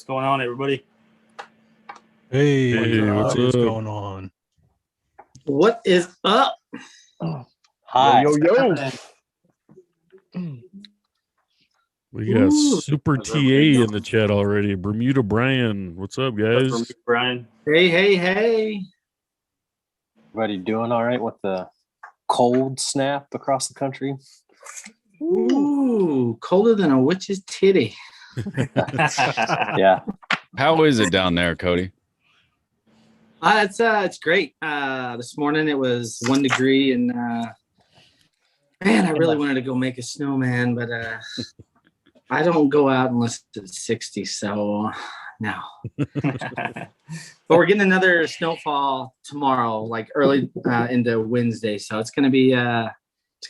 going on, everybody? Hey, what's going on? What is up? Hi. Yo, yo, We got Ooh. Super TA in the chat already. Bermuda Brian. What's up, guys? Brian. Hey. Everybody doing all right with the cold snap across the country? Ooh, colder than a witch's titty. Yeah. How is it down there, Cody? It's great. This morning it was 1 degree, and man, I really wanted to go make a snowman, but I don't go out unless it's 60, so no. But we're getting another snowfall tomorrow, like early into Wednesday, so it's gonna be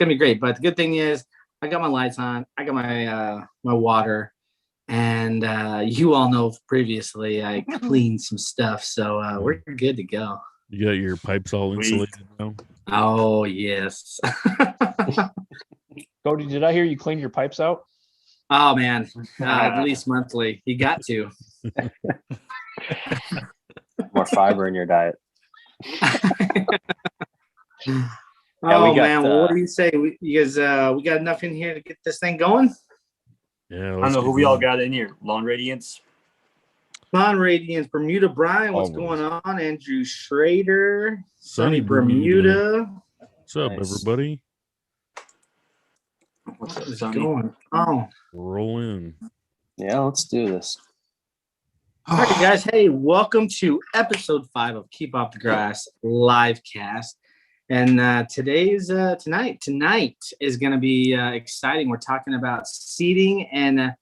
great. But the good thing is, I got my lights on, I got my my water, and you all know previously I cleaned some stuff, so we're good to go. You got your pipes all insulated now? Oh yes. Cody, did I hear you clean your pipes out? Oh man, at least monthly. You got to. More fiber in your diet. Oh man, well, what do you say? You guys, we got enough in here to get this thing going? Yeah. I don't know who we all got in here. Lawn Radiance. Lawn Radiance, Bermuda Brian, what's going on? Andrew Schrader, Sunny Bermuda. What's up, Nice. everybody? What's going on? Roll in. Yeah, let's do this. All right, guys. Hey, welcome to episode 5 of Keep Off the Grass live cast. And tonight is going to be exciting. We're talking about seeding, and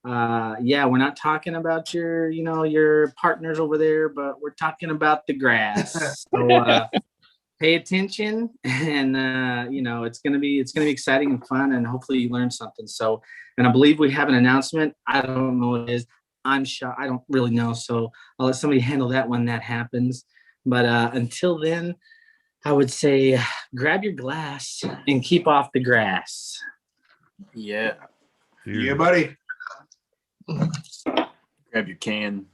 we're not talking about your partners over there, but we're talking about the grass. So pay attention, and it's going to be exciting and fun, and hopefully you learn something. So, and I believe we have an announcement. I don't know what it is. I'm sure I don't really know, so I'll let somebody handle that when that happens. But until then, I would say grab your glass and keep off the grass. Yeah. Yeah, buddy. Grab your can.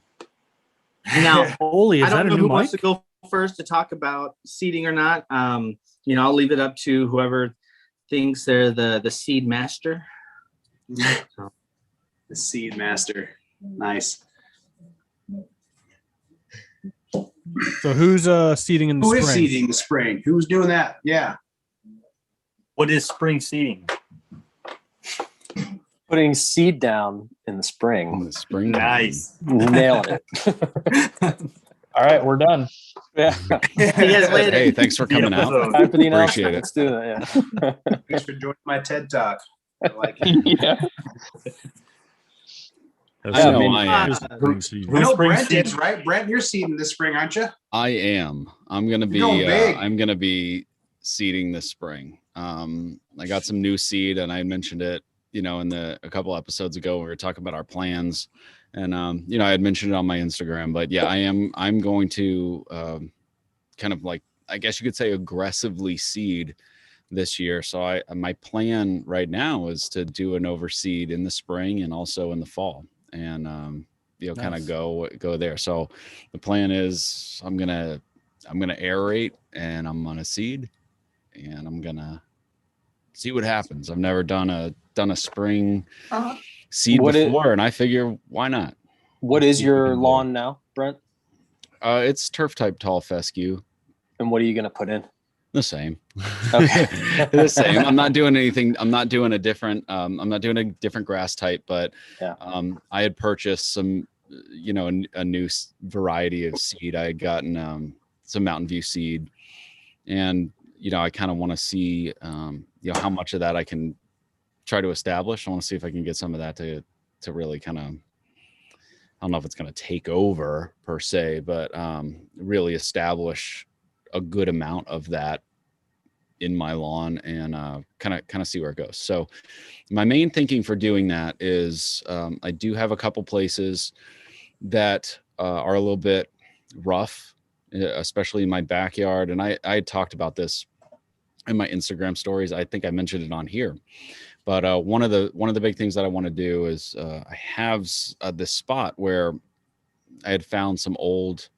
Now, Olee, I don't know who wants to go first to talk about seeding or not. I'll leave it up to whoever thinks they're the seed master. The seed master. Nice. So who's seeding in the spring? Who is seeding the spring? Who's doing that? Yeah. What is spring seeding? Putting seed down in the In spring. the spring. Nice. Nailing it. All right, we're done. Yeah. See you guys later. Hey, thanks for coming out. Time for the Appreciate announcement. it. Let's do that. Yeah. Thanks for joining my TED Talk. I like it. Yeah. I know I am. I know Brent is, right? Brent, you're seeding this spring, aren't you? I am. I'm gonna be. You're going big. I'm gonna be seeding this spring. I got some new seed, and I mentioned it, in a couple episodes ago. We were talking about our plans, and I had mentioned it on my Instagram. But yeah, I'm going to kind of like, I guess you could say, aggressively seed this year. So my plan right now is to do an overseed in the spring and also in the fall, and kind of go there. So the plan is I'm gonna aerate, and I'm gonna seed, and I'm gonna see what happens. I've never done a spring seed before, and I figure, why not? What is your lawn now, Brent? It's turf type tall fescue. And what are you going to put in? The same. Okay. The same. I'm not doing anything. I'm not doing a different grass type, but yeah. I had purchased some, a new variety of seed. I had gotten some Mountain View seed, and I kind of want to see how much of that I can try to establish. I want to see if I can get some of that to really kind of, I don't know if it's going to take over per se, but really establish a good amount of that in my lawn, and kind of see where it goes. So my main thinking for doing that is I do have a couple places that are a little bit rough, especially in my backyard. And I had talked about this in my Instagram stories. I think I mentioned it on here, but one of the big things that I want to do is I have this spot where I had found some old,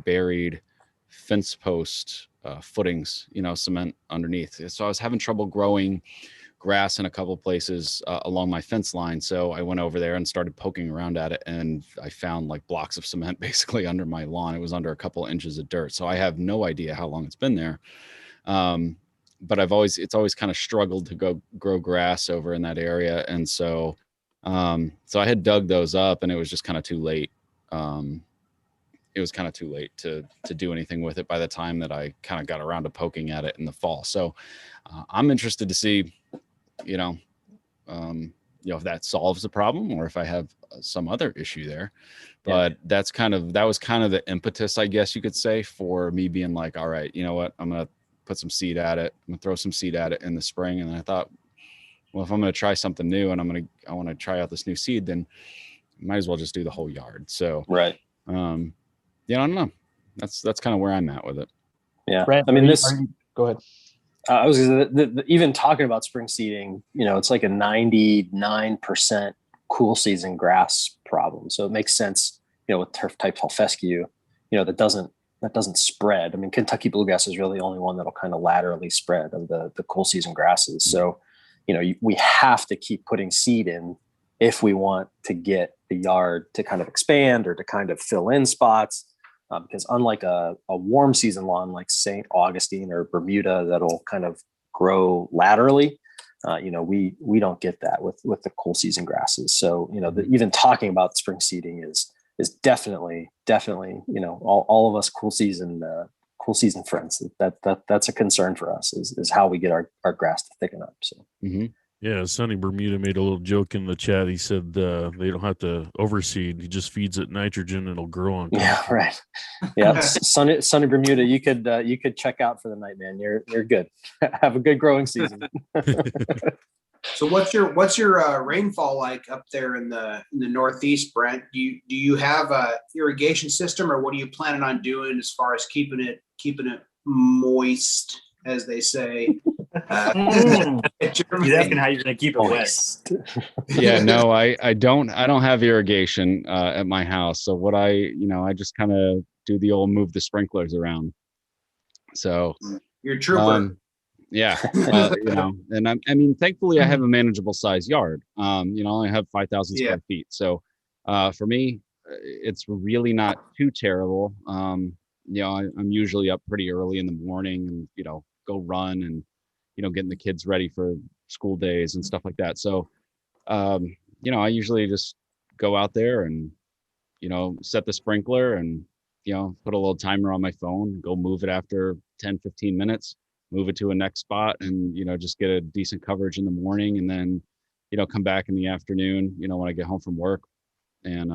buried fence post footings, cement underneath. So I was having trouble growing grass in a couple places along my fence line. So I went over there and started poking around at it, and I found like blocks of cement basically under my lawn. It was under a couple inches of dirt. So I have no idea how long it's been there. But it's always kind of struggled to grow grass over in that area. And so I had dug those up, and it was just kind of too late. It was kind of too late to do anything with it by the time that I kind of got around to poking at it in the fall. So I'm interested to see, if that solves the problem or if I have some other issue there. But that was kind of the impetus, I guess you could say, for me being like, all right, you know what, I'm going to put some seed at it. I'm gonna throw some seed at it in the spring. And I thought, well, if I'm going to try something new and I want to try out this new seed, then might as well just do the whole yard. So, Right. I don't know. That's kind of where I'm at with it. Yeah. Brent, I mean, go ahead. I was even talking about spring seeding, it's like a 99% cool season grass problem. So it makes sense, with turf type fescue, that doesn't spread. I mean, Kentucky bluegrass is really the only one that'll kind of laterally spread of the cool season grasses. So, we have to keep putting seed in if we want to get the yard to kind of expand or to kind of fill in spots. Because unlike a warm season lawn like St. Augustine or Bermuda that'll kind of grow laterally, we don't get that with the cool season grasses. So even talking about spring seeding is definitely all of us cool season friends. That's a concern for us is how we get our grass to thicken up. So. Mm-hmm. Yeah, Sonny Bermuda made a little joke in the chat. He said they don't have to overseed. He just feeds it nitrogen and it'll grow on. Yeah, right. Yeah, Sonny Bermuda, you could check out for the night, man. You're good. Have a good growing season. So what's your rainfall like up there in the Northeast, Brent? Do you have a irrigation system, or what are you planning on doing as far as keeping it moist, as they say? He's asking how you're going to keep it wet. Yeah, no, I don't have irrigation at my house. So what I just kind of do the old move the sprinklers around. So you're a trooper. Yeah, and thankfully I have a manageable size yard. I only have 5,000 square feet. So for me, it's really not too terrible. I'm usually up pretty early in the morning and, go run and, getting the kids ready for school days and stuff like that. So, I usually just go out there and, set the sprinkler and, put a little timer on my phone, go move it after 10, 15 minutes, move it to a next spot and, just get a decent coverage in the morning and then, come back in the afternoon, when I get home from work and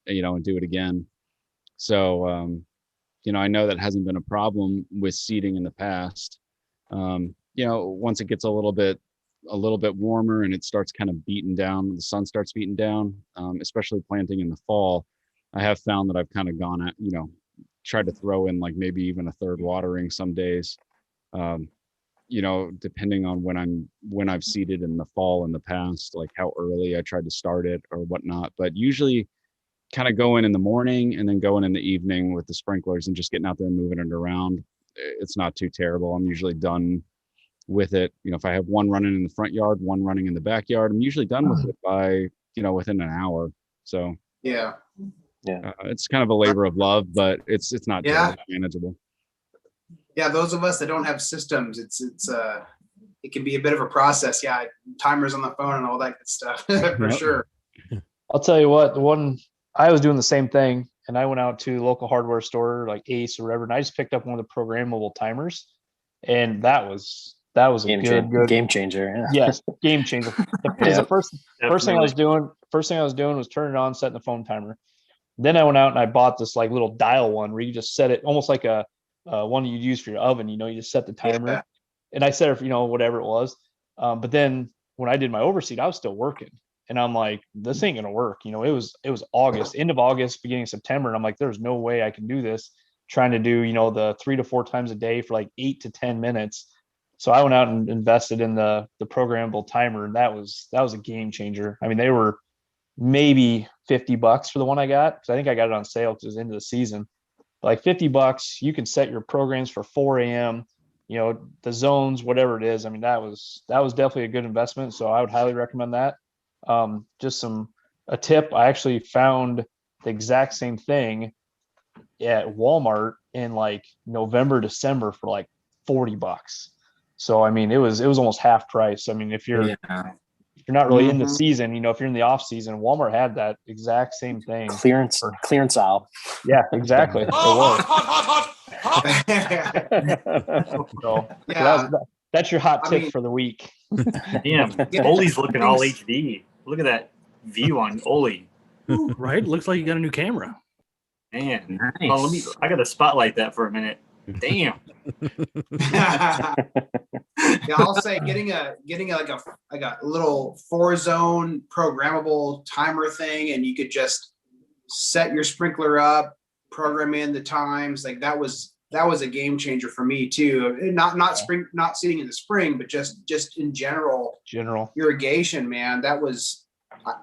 do it again. So, I know that hasn't been a problem with seeding in the past. Once it gets a little bit warmer and it starts kind of beating down, the sun starts beating down, especially planting in the fall, I have found that I've kind of gone at, tried to throw in like maybe even a third watering some days, depending on when I've seeded in the fall in the past, like how early I tried to start it or whatnot, but usually kind of going in the morning and then going in the evening with the sprinklers and just getting out there and moving it around. It's not too terrible. I'm usually done with it. If I have one running in the front yard, one running in the backyard, I'm usually done with it by, within an hour. So yeah. It's kind of a labor of love, but it's not manageable. Yeah. Those of us that don't have systems, it can be a bit of a process. Yeah. Timers on the phone and all that good stuff for sure. I'll tell you what, I was doing the same thing, and I went out to the local hardware store like Ace or whatever, and I just picked up one of the programmable timers, and that was a good game changer. Yeah. Yes, game changer. The first thing I was doing was turning it on, setting the phone timer. Then I went out and I bought this like little dial one where you just set it almost like a one you use for your oven. You just set the timer, and I set it for whatever it was. But then when I did my overseed, I was still working. And I'm like, this ain't gonna work. It was August, end of August, beginning of September. And I'm like, there's no way I can do this. Trying to do, the 3 to 4 times a day for like 8 to 10 minutes So I went out and invested in the programmable timer, and that was a game changer. I mean, they were maybe $50 for the one I got, because I think I got it on sale because it was into the season. But like $50, you can set your programs for 4 a.m. You know, the zones, whatever it is. I mean, that was definitely a good investment. So I would highly recommend that. Just a tip. I actually found the exact same thing at Walmart in like November, December for like $40. So I mean, it was almost half price. I mean, if you're not really in the season, you know, if you're in the off season, Walmart had that exact same thing. Clearance aisle. Yeah, exactly. It was. So that's your hot tip for the week. Damn, Olee's looking all HD. Look at that view on Olee. Right? Looks like you got a new camera. Man, nice. I got to spotlight that for a minute. Damn. Yeah, I'll say getting a little 4-zone programmable timer thing, and you could just set your sprinkler up, program in the times. Like that was a game changer for me too. Not seeding in the spring, but just in general irrigation, man. That was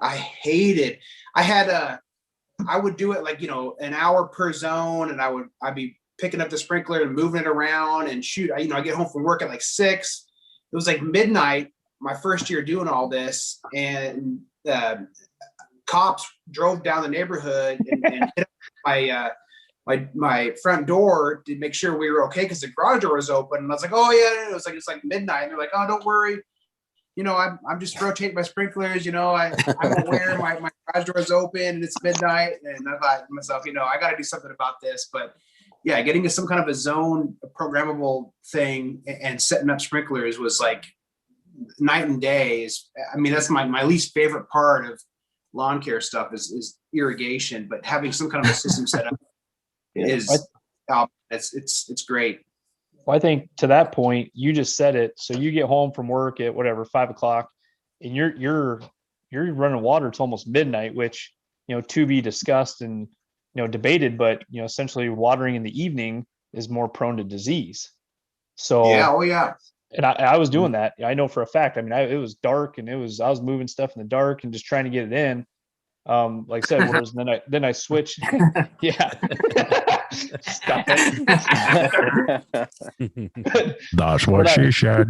I hated. I would do it like, you know, an hour per zone, and I'd be picking up the sprinkler and moving it around, and shoot, I get home from work at like 6. It was like midnight my first year doing all this, and cops drove down the neighborhood and hit my front door to make sure we were okay because the garage door was open. And I was like, oh yeah, it's like midnight. And they're like, oh, don't worry, you know, I'm just rotating my sprinklers. You know, I'm aware my garage door is open and it's midnight. And I thought to myself, you know, I got to do something about this. But yeah, getting to some kind of a zone, a programmable thing, and setting up sprinklers was like night and day. I mean, that's my least favorite part of lawn care stuff is irrigation. But having some kind of a system set up it's great. Well, I think to that point, you just said it. So you get home from work at whatever 5 o'clock, and you're running water till almost midnight, which, you know, to be discussed and, you know, debated, but, you know, essentially watering in the evening is more prone to disease. So yeah. And I was doing that. I know for a fact. I mean, it was dark, and I was moving stuff in the dark and just trying to get it in. Like I said, whereas then I switched. Yeah. Stop it. That's what she said.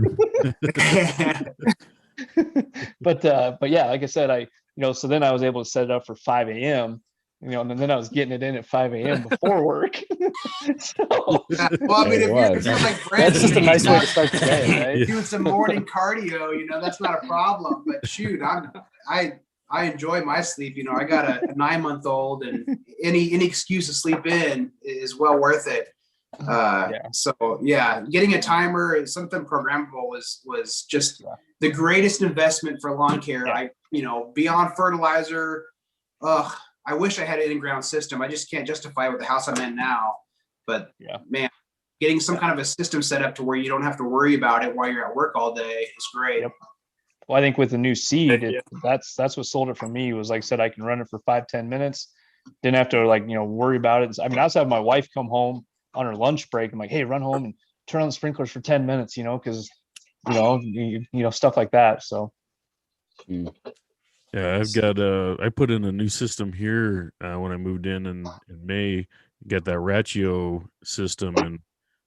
But yeah, like I said, so then I was able to set it up for 5 a.m. You know, and then I was getting it in at 5 a.m. before work. Well, I mean, if you're like Brent, that's just a nice way to start the day, right? Doing some morning cardio, you know, that's not a problem. But shoot, I enjoy my sleep. You know, I got a 9-month-old, and any excuse to sleep in is well worth it. So yeah, getting a timer and something programmable was just the greatest investment for lawn care. Beyond fertilizer, I wish I had an in-ground system. I just can't justify it with the house I'm in now. But man, getting some kind of a system set up to where you don't have to worry about it while you're at work all day is great. Yep. Well, I think with the new seed, that's what sold it for me. Was like I said, I can run it for 5-10 minutes. Didn't have to worry about it. I mean, I also have my wife come home on her lunch break. I'm like, hey, run home and turn on the sprinklers for 10 minutes, because stuff like that. So. Yeah, I've got I put in a new system here when I moved in May. Got that Ratio system, and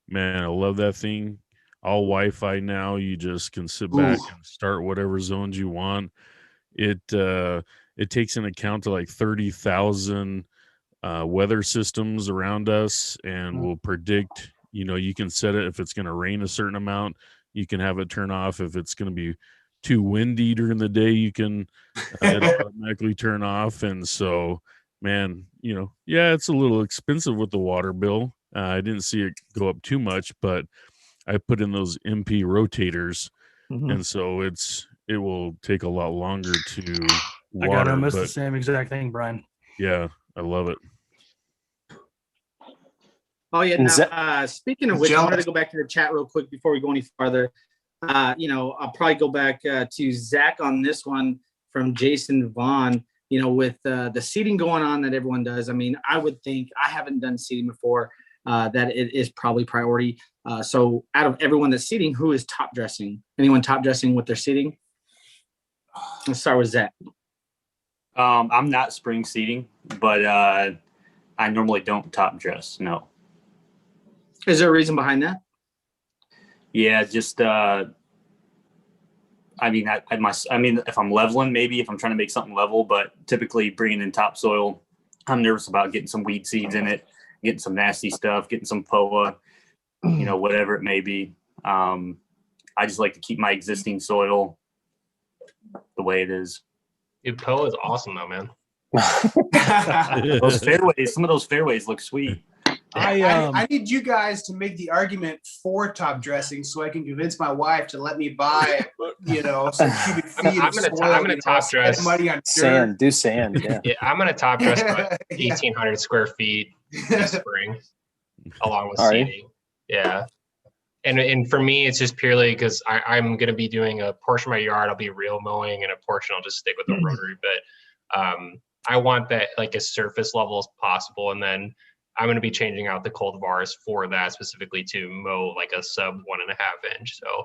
man, I love that thing. All Wi-Fi now. You just can sit back and start whatever zones you want. It takes into account to like 30,000 weather systems around us, and will predict. You can set it if it's going to rain a certain amount. You can have it turn off if it's going to be too windy during the day. You can automatically turn off. And so, man, it's a little expensive with the water bill. I didn't see it go up too much, but I put in those MP rotators, and so it will take a lot longer to water. I got almost the same exact thing, Brian. Yeah, I love it. Oh yeah. Now, speaking of which, I wanted to go back to the chat real quick before we go any farther. I'll probably go back to Zach on this one from Jason Vaughn. With the seeding going on that everyone does. I mean, I would think, I haven't done seeding before, that it is probably priority. So out of everyone that's seeding, who is top dressing? Anyone top dressing with their seeding? Let's start with Zach. I'm not spring seeding, but I normally don't top dress. No. Is there a reason behind that? Yeah, just I mean, if I'm leveling, maybe if I'm trying to make something level, but typically bringing in topsoil, I'm nervous about getting some weed seeds in it, getting some nasty stuff, getting some POA, whatever it may be. I just like to keep my existing soil the way it is. Dude, POA is awesome though, man. Some of those fairways look sweet. I need you guys to make the argument for top dressing so I can convince my wife to let me buy, some cubic feet I'm gonna top dress money on sand. Do sand. Yeah. Yeah, I'm gonna top dress about 1,800 square feet this spring, along with seeding. Yeah, and for me, it's just purely because I'm gonna be doing a portion of my yard. I'll be real mowing, and a portion I'll just stick with the rotary. But I want that like as surface level as possible, and then I'm going to be changing out the cultivars for that specifically to mow like a sub 1.5 inch. So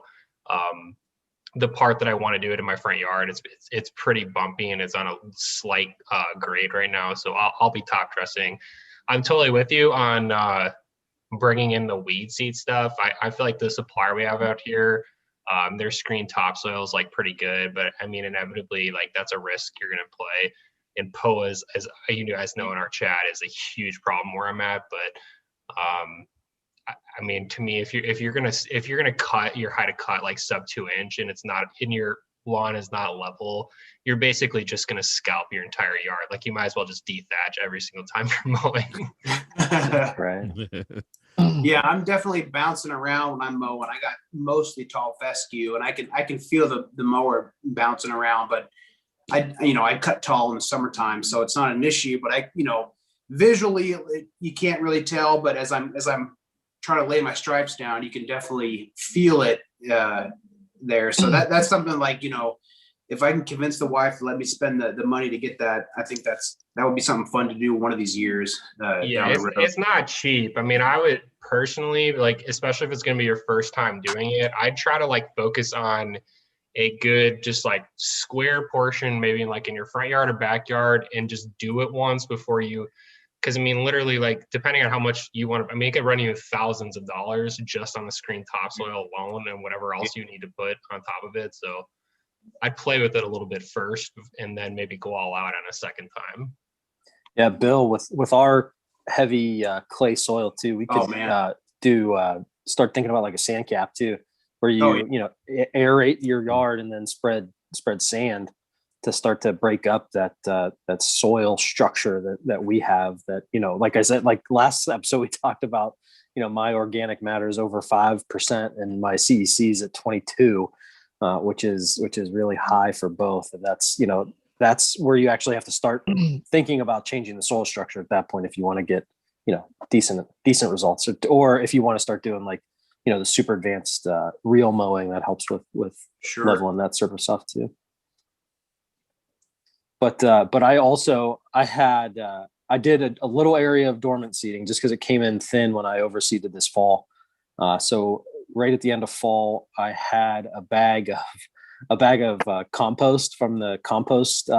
the part that I want to do it in my front yard, it's pretty bumpy and it's on a slight grade right now. So I'll be top dressing. I'm totally with you on bringing in the weed seed stuff. I feel like the supplier we have out here, their screen topsoil is like pretty good, but I mean, inevitably like that's a risk you're going to play. And POA, as you guys know in our chat, is a huge problem where I'm at. But I mean, to me, if you're gonna cut your height of cut like sub 2 inch and it's not in your lawn is not level, you're basically just gonna scalp your entire yard. Like you might as well just dethatch every single time you're mowing. Right. Yeah, I'm definitely bouncing around when I'm mowing. I got mostly tall fescue, and I can feel the mower bouncing around, but I cut tall in the summertime, so it's not an issue, but visually you can't really tell, but as I'm trying to lay my stripes down, you can definitely feel it there. So that's something like, if I can convince the wife to let me spend the money to get that, I think that would be something fun to do one of these years. Yeah, it's not cheap. I mean, I would personally, like, especially if it's going to be your first time doing it, I'd try to like focus on a good, just like square portion, maybe like in your front yard or backyard, and just do it once before you, because I mean, literally, like, depending on how much you want to, I mean, it could run you thousands of dollars just on the screen topsoil alone and whatever else you need to put on top of it. So I'd play with it a little bit first and then maybe go all out on a second time. Yeah, Bill, with our heavy clay soil too, we could start thinking about like a sand cap too, where you aerate your yard and then spread sand to start to break up that soil structure that we have. That, like I said, like last episode we talked about, my organic matter is over 5% and my CEC is at 22, which is really high for both. And that's where you actually have to start thinking about changing the soil structure at that point if you want to get decent results, or if you want to start doing like the super advanced real mowing that helps with leveling that sort of stuff too. But I did a little area of dormant seeding just because it came in thin when I overseeded this fall. So right at the end of fall, I had a bag of compost from the compost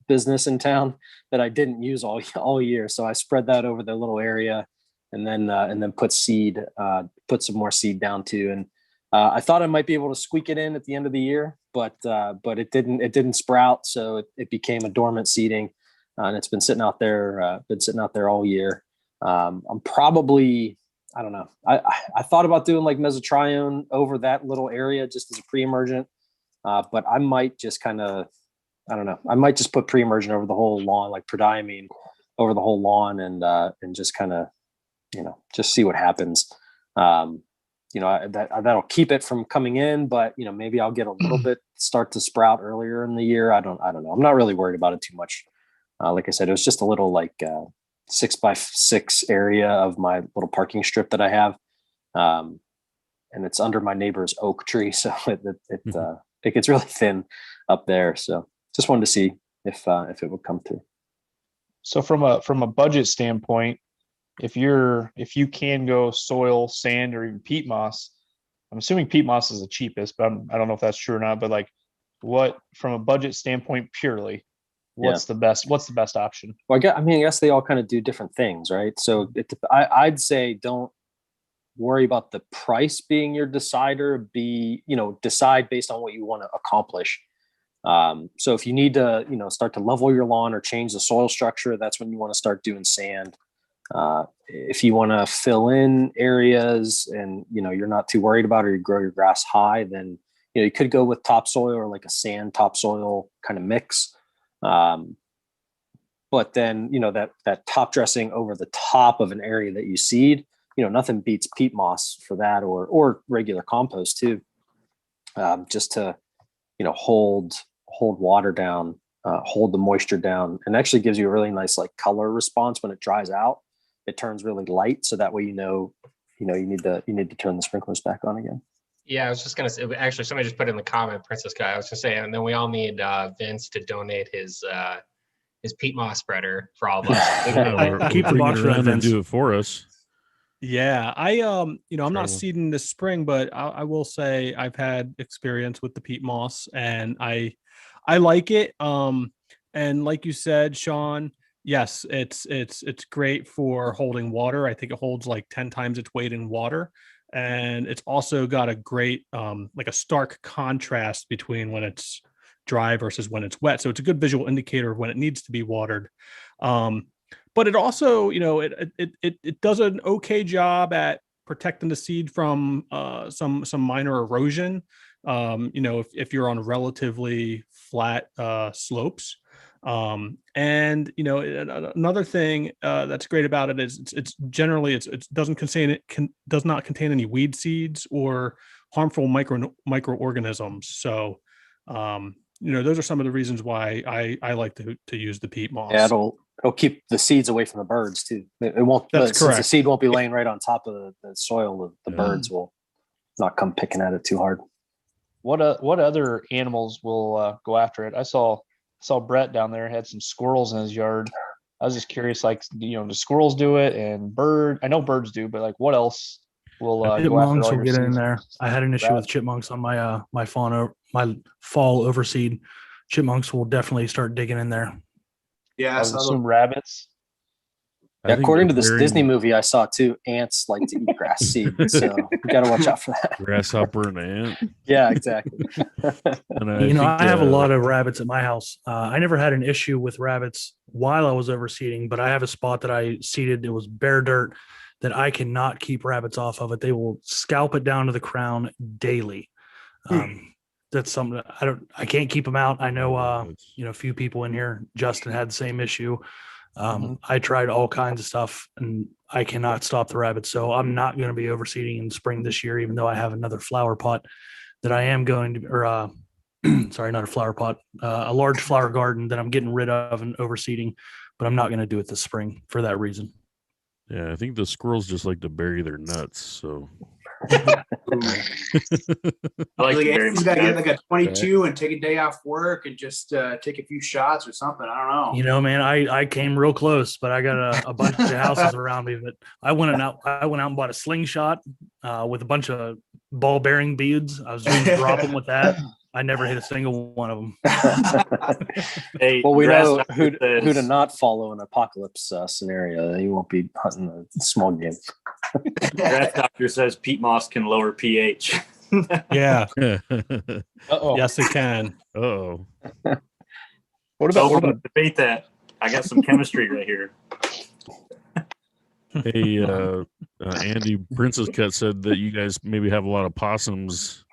business in town that I didn't use all year. So I spread that over the little area, and then put some more seed down too. And I thought I might be able to squeak it in at the end of the year, but it didn't sprout. So it became a dormant seeding, and it's been sitting out there all year. I'm probably, I don't know. I thought about doing like mesotrione over that little area just as a pre-emergent, but I might just I don't know. I might just put pre-emergent over the whole lawn, like prodiamine over the whole lawn, and just just see what happens. That'll keep it from coming in, but maybe I'll get a little bit start to sprout earlier in the year. I don't know. I'm not really worried about it too much. Like I said, it was just a little like 6x6 area of my little parking strip that I have. And it's under my neighbor's oak tree. So it gets really thin up there. So just wanted to see if it would come through. So from a budget standpoint, if you can go soil, sand, or even peat moss, I'm assuming peat moss is the cheapest, but I don't know if that's true or not. But like, what from a budget standpoint purely, what's the best option? Well, I guess they all kind of do different things, right? So I'd say don't worry about the price being your decider. Decide based on what you want to accomplish. So if you need to, start to level your lawn or change the soil structure, that's when you want to start doing sand. If you want to fill in areas and, you're not too worried about it, or you grow your grass high, then, you could go with topsoil or like a sand topsoil kind of mix. But then, that top dressing over the top of an area that you seed, nothing beats peat moss for that, or regular compost too, just to, hold water down, hold the moisture down, and actually gives you a really nice like color response when it dries out. It turns really light, so that way you need to turn the sprinklers back on again. Yeah, I was just gonna say. Actually, somebody just put it in the comment, Princess Guy. I was gonna say, and then we all need Vince to donate his peat moss spreader for all of us. Keep the box around and do it for us. Yeah, I'm not seeding this spring, but I will say I've had experience with the peat moss, and I like it. And like you said, Sean, yes, it's great for holding water. I think it holds like 10 times its weight in water, and it's also got a great like a stark contrast between when it's dry versus when it's wet. So it's a good visual indicator of when it needs to be watered. But it also, it does an okay job at protecting the seed from some minor erosion. If you're on relatively flat slopes. And another thing that's great about it is it's generally it does not contain any weed seeds or harmful microorganisms. So those are some of the reasons why I like to use the peat moss. Yeah, it'll keep the seeds away from the birds too. It won't. That's correct. Since the seed won't be laying right on top of the soil, the birds will not come picking at it too hard. What other animals will go after it? I saw Brett down there had some squirrels in his yard. I was just curious, like, do squirrels do it? And I know birds do, but like, what else will chipmunks will get in there? I had an issue with chipmunks on my my fall overseed. Chipmunks will definitely start digging in there. Yeah, I assume rabbits. Yeah, according to this Disney movie I saw too, ants like to eat grass seed, so you got to watch out for that. Grasshopper and ant. Yeah, exactly. I have a lot of rabbits at my house. I never had an issue with rabbits while I was overseeding, but I have a spot that I seeded. It was bare dirt that I cannot keep rabbits off of it. They will scalp it down to the crown daily. That's something that I can't keep them out. I know, a few people in here. Justin had the same issue. I tried all kinds of stuff and I cannot stop the rabbits. So I'm not going to be overseeding in spring this year, even though I have another flower pot that I am going to, sorry, not a flower pot, a large flower garden that I'm getting rid of and overseeding, but I'm not going to do it this spring for that reason. Yeah, I think the squirrels just like to bury their nuts. So I like he's got to get like a 22 and take a day off work and just take a few shots or something. I don't know. Man, I came real close, but I got a bunch of houses around me. But I went out and bought a slingshot with a bunch of ball bearing beads. I was going to drop them with that. I never hit a single one of them. Well, we know who to not follow in an apocalypse scenario. You won't be hunting a small game. Grass doctor says peat moss can lower pH. Yeah. Uh-oh. Yes, it can. Oh. What about debate that? I got some chemistry right here. Hey, Andy, Princess Cut said that you guys maybe have a lot of possums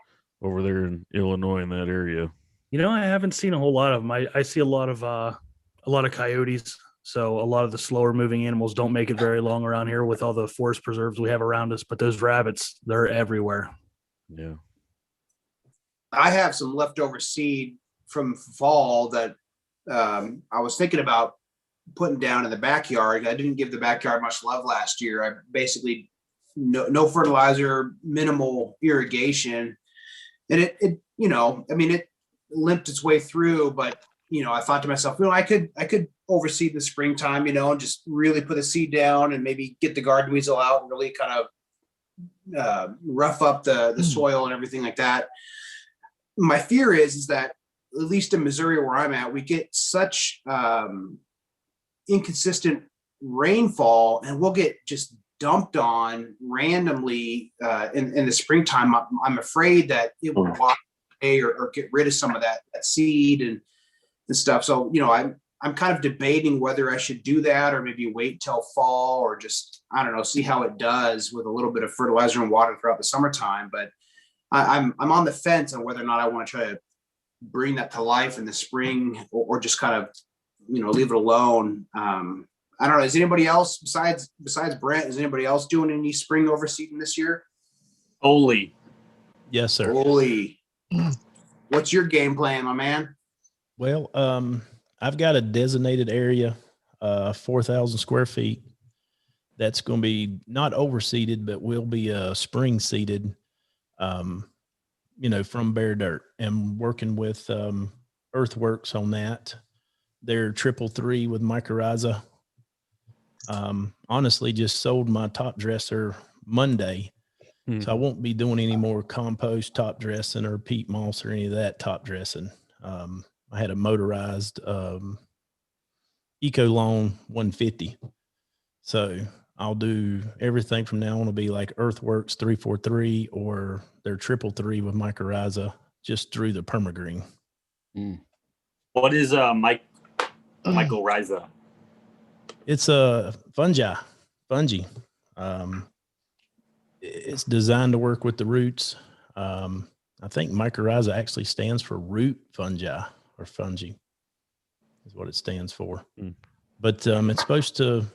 over there in Illinois in that area. I haven't seen a whole lot of them. I see a lot of coyotes. So a lot of the slower moving animals don't make it very long around here with all the forest preserves we have around us. But those rabbits, they're everywhere. Yeah. I have some leftover seed from fall that I was thinking about putting down in the backyard. I didn't give the backyard much love last year. I basically no fertilizer, minimal irrigation. And it limped its way through, but I thought to myself, I could overseed in the springtime, and just really put the seed down and maybe get the garden weasel out and really kind of rough up the soil and everything like that. My fear is that, at least in Missouri where I'm at, we get such inconsistent rainfall, and we'll get just dumped on randomly in the springtime. I'm afraid that it will wash away or get rid of some of that seed and stuff. So, I'm kind of debating whether I should do that or maybe wait till fall, or just, I don't know, see how it does with a little bit of fertilizer and water throughout the summertime. But I'm on the fence on whether or not I want to try to bring that to life in the spring, or just kind of, leave it alone. I don't know. Is anybody else besides Brent? Is anybody else doing any spring overseeding this year? Olee. Yes, sir. Olee. What's your game plan, my man? Well, I've got a designated area, 4,000 square feet. That's going to be not overseeded, but will be spring seeded, from bare dirt. And working with Earthworks on that. They're 333 with mycorrhiza. Honestly, just sold my top dresser Monday. So I won't be doing any more compost top dressing or peat moss or any of that top dressing. I had a motorized Eco Lawn 150. So I'll do everything from now on to be like Earthworks 343 or their 333 with mycorrhiza, just through the permagreen. What is mycorrhiza? It's a fungi. It's designed to work with the roots. I think mycorrhiza actually stands for root fungi, or fungi is what it stands for. But it's supposed to,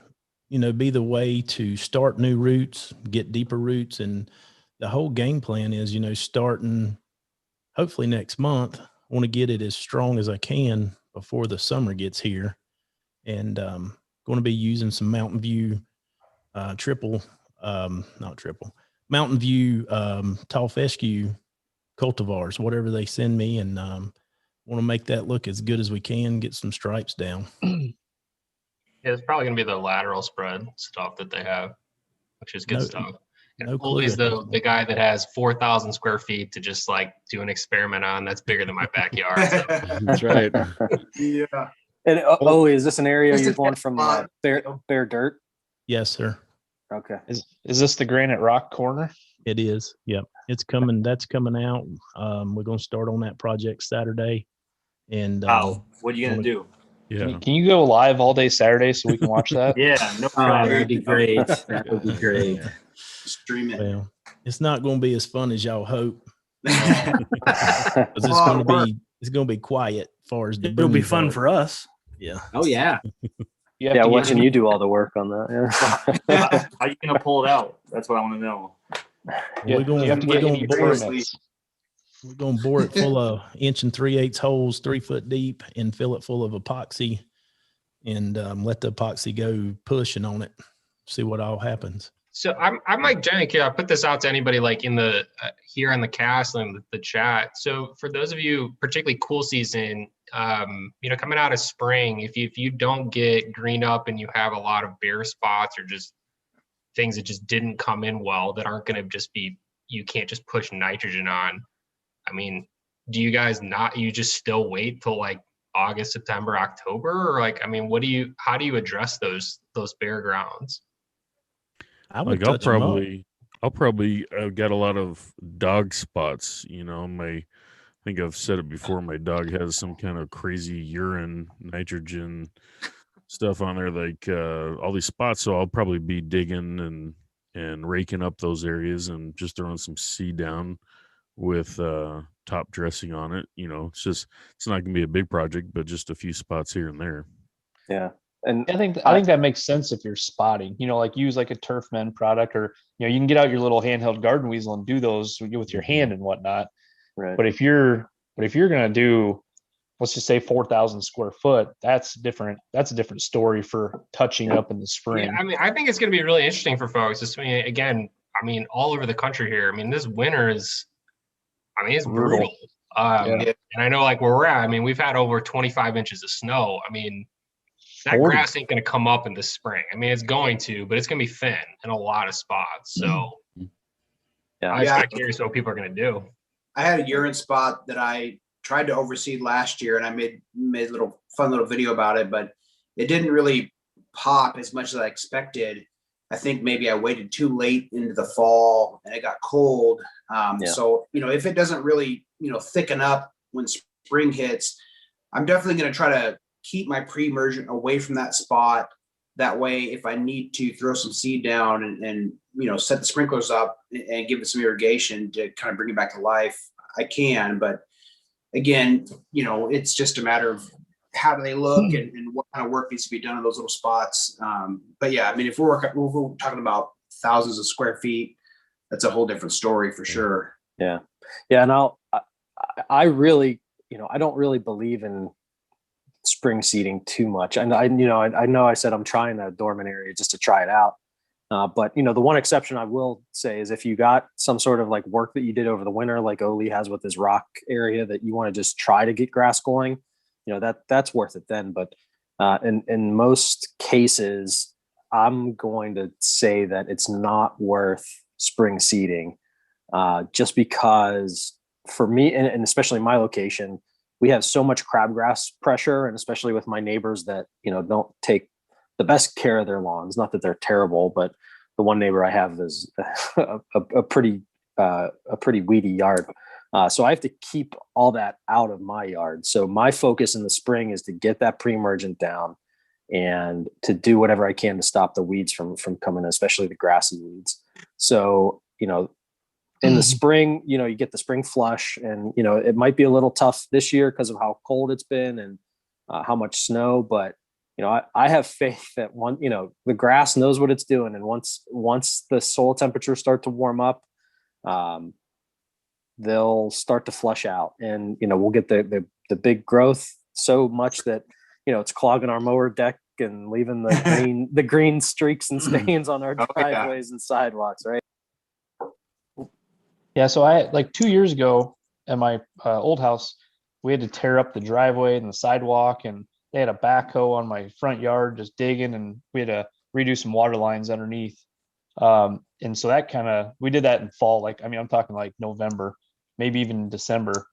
be the way to start new roots, get deeper roots. And the whole game plan is, starting hopefully next month, I want to get it as strong as I can before the summer gets here. And going to be using some Mountain View Mountain View tall fescue cultivars, whatever they send me, and want to make that look as good as we can, get some stripes down. Yeah, it's probably going to be the lateral spread stuff that they have, which is good stuff. And Olee's the guy that has 4,000 square feet to just like do an experiment on. That's bigger than my backyard. So. That's right. Yeah. And Olee, is this an area you're going from bare dirt? Yes, sir. Okay. Is this the Granite Rock corner? It is. Yep. It's coming. That's coming out. We're going to start on that project Saturday. And what are you going to do? Yeah. Can you go live all day Saturday so we can watch that? Yeah. No problem. That'd be great. That would be great. Stream it. Well, it's not going to be as fun as y'all hope. It's going to be quiet as far as it'll be fun for us. Yeah. Oh yeah. Yeah, watching you do all the work on that. How are you going to pull it out? That's what I want to know. We're going to bore it full of 1 3/8 holes, 3 foot deep, and fill it full of epoxy, and let the epoxy go pushing on it. See what all happens. So I'm like Jenny here. I put this out to anybody like in the here on the cast and the chat. So for those of you, particularly cool season, coming out of spring, if you don't get green up and you have a lot of bare spots or just things that just didn't come in well, that aren't going to just be, you can't just push nitrogen on. I mean, do you guys you just still wait till like August, September, October, or like, I mean, how do you address those bare grounds? I'll probably got a lot of dog spots. I think I've said it before. My dog has some kind of crazy urine nitrogen stuff on there, like all these spots. So I'll probably be digging and raking up those areas and just throwing some seed down with top dressing on it. It's not gonna be a big project, but just a few spots here and there. Yeah. And I think that makes sense if you're spotting, like use like a Turfman product, or, you can get out your little handheld garden weasel and do those with your hand and whatnot. Right. But if you're going to do, let's just say 4,000 square foot, that's different. That's a different story for touching up in the spring. Yeah, I mean, I think it's going to be really interesting for folks. All over the country here. I mean, this winter is, it's brutal. And I know like where we're at, I mean, we've had over 25 inches of snow. I mean, that grass ain't going to come up in the spring. I mean, it's going to, but it's going to be thin in a lot of spots. So I'm just kind of curious what people are going to do. I had a urine spot that I tried to overseed last year, and I made a fun little video about it, but it didn't really pop as much as I expected. I think maybe I waited too late into the fall and it got cold. So, if it doesn't really, thicken up when spring hits, I'm definitely going to try to keep my pre-emergent away from that spot. That way, if I need to throw some seed down and set the sprinklers up and give it some irrigation to kind of bring it back to life, I can. But again, it's just a matter of how do they look and what kind of work needs to be done in those little spots. But yeah, I mean, if we're talking about thousands of square feet, that's a whole different story for sure. Yeah. Yeah. And I really, I don't really believe in spring seeding too much. And I know I said I'm trying a dormant area just to try it out. But the one exception I will say is if you got some sort of like work that you did over the winter, like Olee has with his rock area that you want to just try to get grass going, that's worth it then. But in most cases, I'm going to say that it's not worth spring seeding, just because for me, and especially my location, we have so much crabgrass pressure, and especially with my neighbors that, don't take the best care of their lawns. Not that they're terrible, but the one neighbor I have is a pretty weedy yard. So I have to keep all that out of my yard. So my focus in the spring is to get that pre-emergent down and to do whatever I can to stop the weeds from coming in, especially the grassy weeds. So, in the spring, you get the spring flush, and, it might be a little tough this year because of how cold it's been and how much snow, but I have faith that the grass knows what it's doing. And once the soil temperatures start to warm up, they'll start to flush out, and, we'll get the big growth so much that, it's clogging our mower deck and leaving the green streaks and stains on our driveways and sidewalks. Right. Yeah. So I, like 2 years ago at my old house, we had to tear up the driveway and the sidewalk, and they had a backhoe on my front yard just digging, and we had to redo some water lines underneath. And so that we did that in fall. I'm talking like November, maybe even December.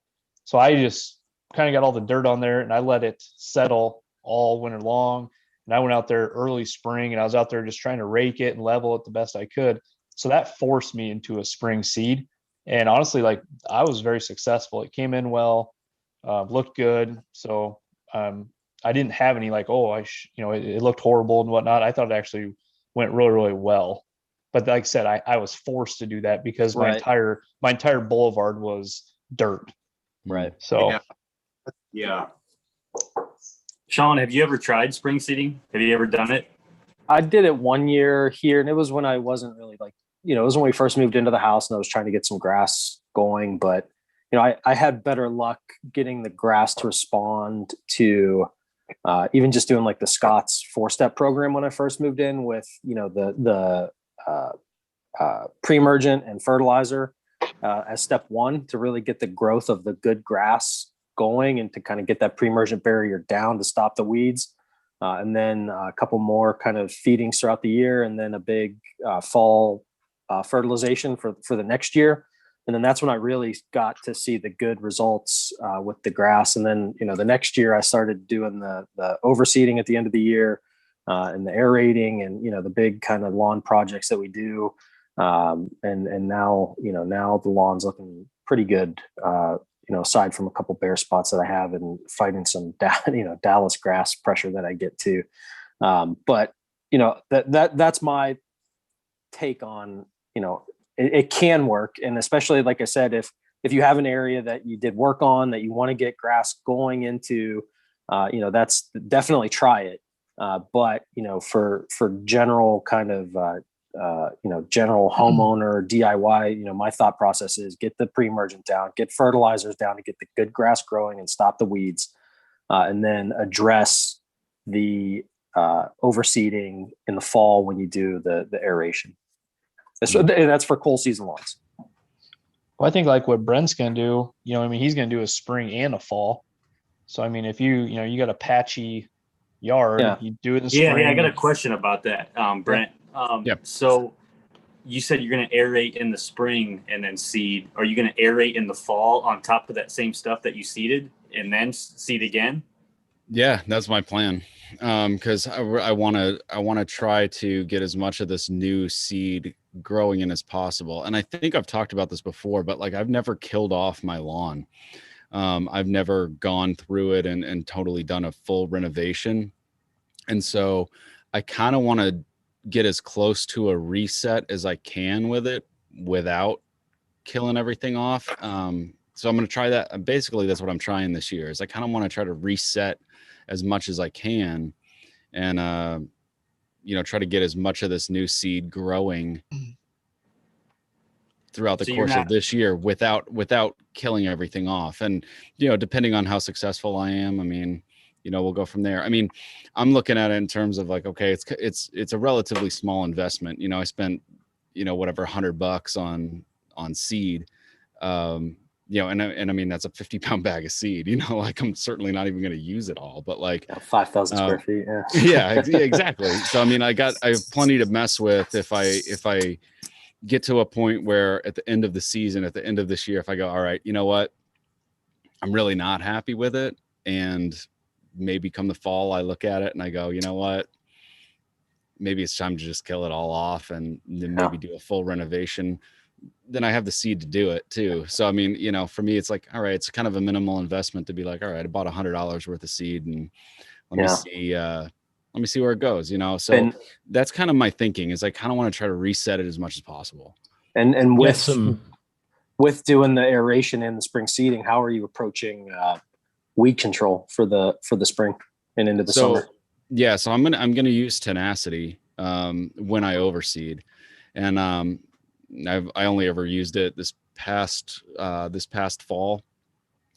So I just kind of got all the dirt on there and I let it settle all winter long. And I went out there early spring and I was out there just trying to rake it and level it the best I could. So that forced me into a spring seed. And honestly, I was very successful. It came in well, looked good. So, I didn't have any it looked horrible and whatnot. I thought it actually went really, really well. But like I said, I was forced to do that because my entire boulevard was dirt. Right. So yeah. Sean, have you ever tried spring seeding? Have you ever done it? I did it 1 year here, and it was when I wasn't really it was when we first moved into the house and I was trying to get some grass going. But, I had better luck getting the grass to respond to even just doing like the Scott's 4-step program when I first moved in with, the pre-emergent and fertilizer as step one to really get the growth of the good grass going and to kind of get that pre-emergent barrier down to stop the weeds. And then a couple more kind of feedings throughout the year, and then a big fall fertilization for the next year. And then that's when I really got to see the good results with the grass. And then, the next year I started doing the overseeding at the end of the year and the aerating and, the big kind of lawn projects that we do. And now, now the lawn's looking pretty good, aside from a couple bare spots that I have and fighting some, Dallas grass pressure that I get to. But, that's my take on, it can work. And especially, like I said, if you have an area that you did work on that you want to get grass going into, that's definitely try it. But, for general kind of, general homeowner DIY, my thought process is get the pre-emergent down, get fertilizers down to get the good grass growing and stop the weeds, and then address the overseeding in the fall when you do the aeration. That's for cold season lawns. Well, I think like what Brent's going to do, I mean, he's going to do a spring and a fall. So, I mean, if you got a patchy yard, you do it in the spring. Yeah, I got a question about that, Brent. So you said you're going to aerate in the spring and then seed. Are you going to aerate in the fall on top of that same stuff that you seeded and then seed again? Yeah, that's my plan. Because I want to try to get as much of this new seed growing in as possible. And I think I've talked about this before, but like I've never killed off my lawn. I've never gone through it and totally done a full renovation. And so I kind of want to get as close to a reset as I can with it without killing everything off. So I'm going to try that. Basically, that's what I'm trying this year is I kind of want to try to reset as much as I can and, try to get as much of this new seed growing throughout the course of this year without killing everything off. And, depending on how successful I am, I mean, we'll go from there. I mean, I'm looking at it in terms of like, okay, it's a relatively small investment. I spent, whatever, $100 on seed. And I mean, that's a 50-pound bag of seed, like I'm certainly not even going to use it all, but like 5,000 square feet. Yeah. Yeah, exactly. So, I mean, I have plenty to mess with if I get to a point where at the end of the season, at the end of this year, if I go, all right, you know what, I'm really not happy with it. And maybe come the fall, I look at it and I go, you know what, maybe it's time to just kill it all off and then maybe do a full renovation. Then I have the seed to do it too. So, I mean, for me, it's like, all right, it's kind of a minimal investment to be like, all right, I bought $100 worth of seed and let me see where it goes, So that's kind of my thinking is I kind of want to try to reset it as much as possible. And with doing the aeration and the spring seeding, how are you approaching weed control for the spring and into the summer? Yeah. So I'm going to use tenacity when I overseed. And I only ever used it this past fall.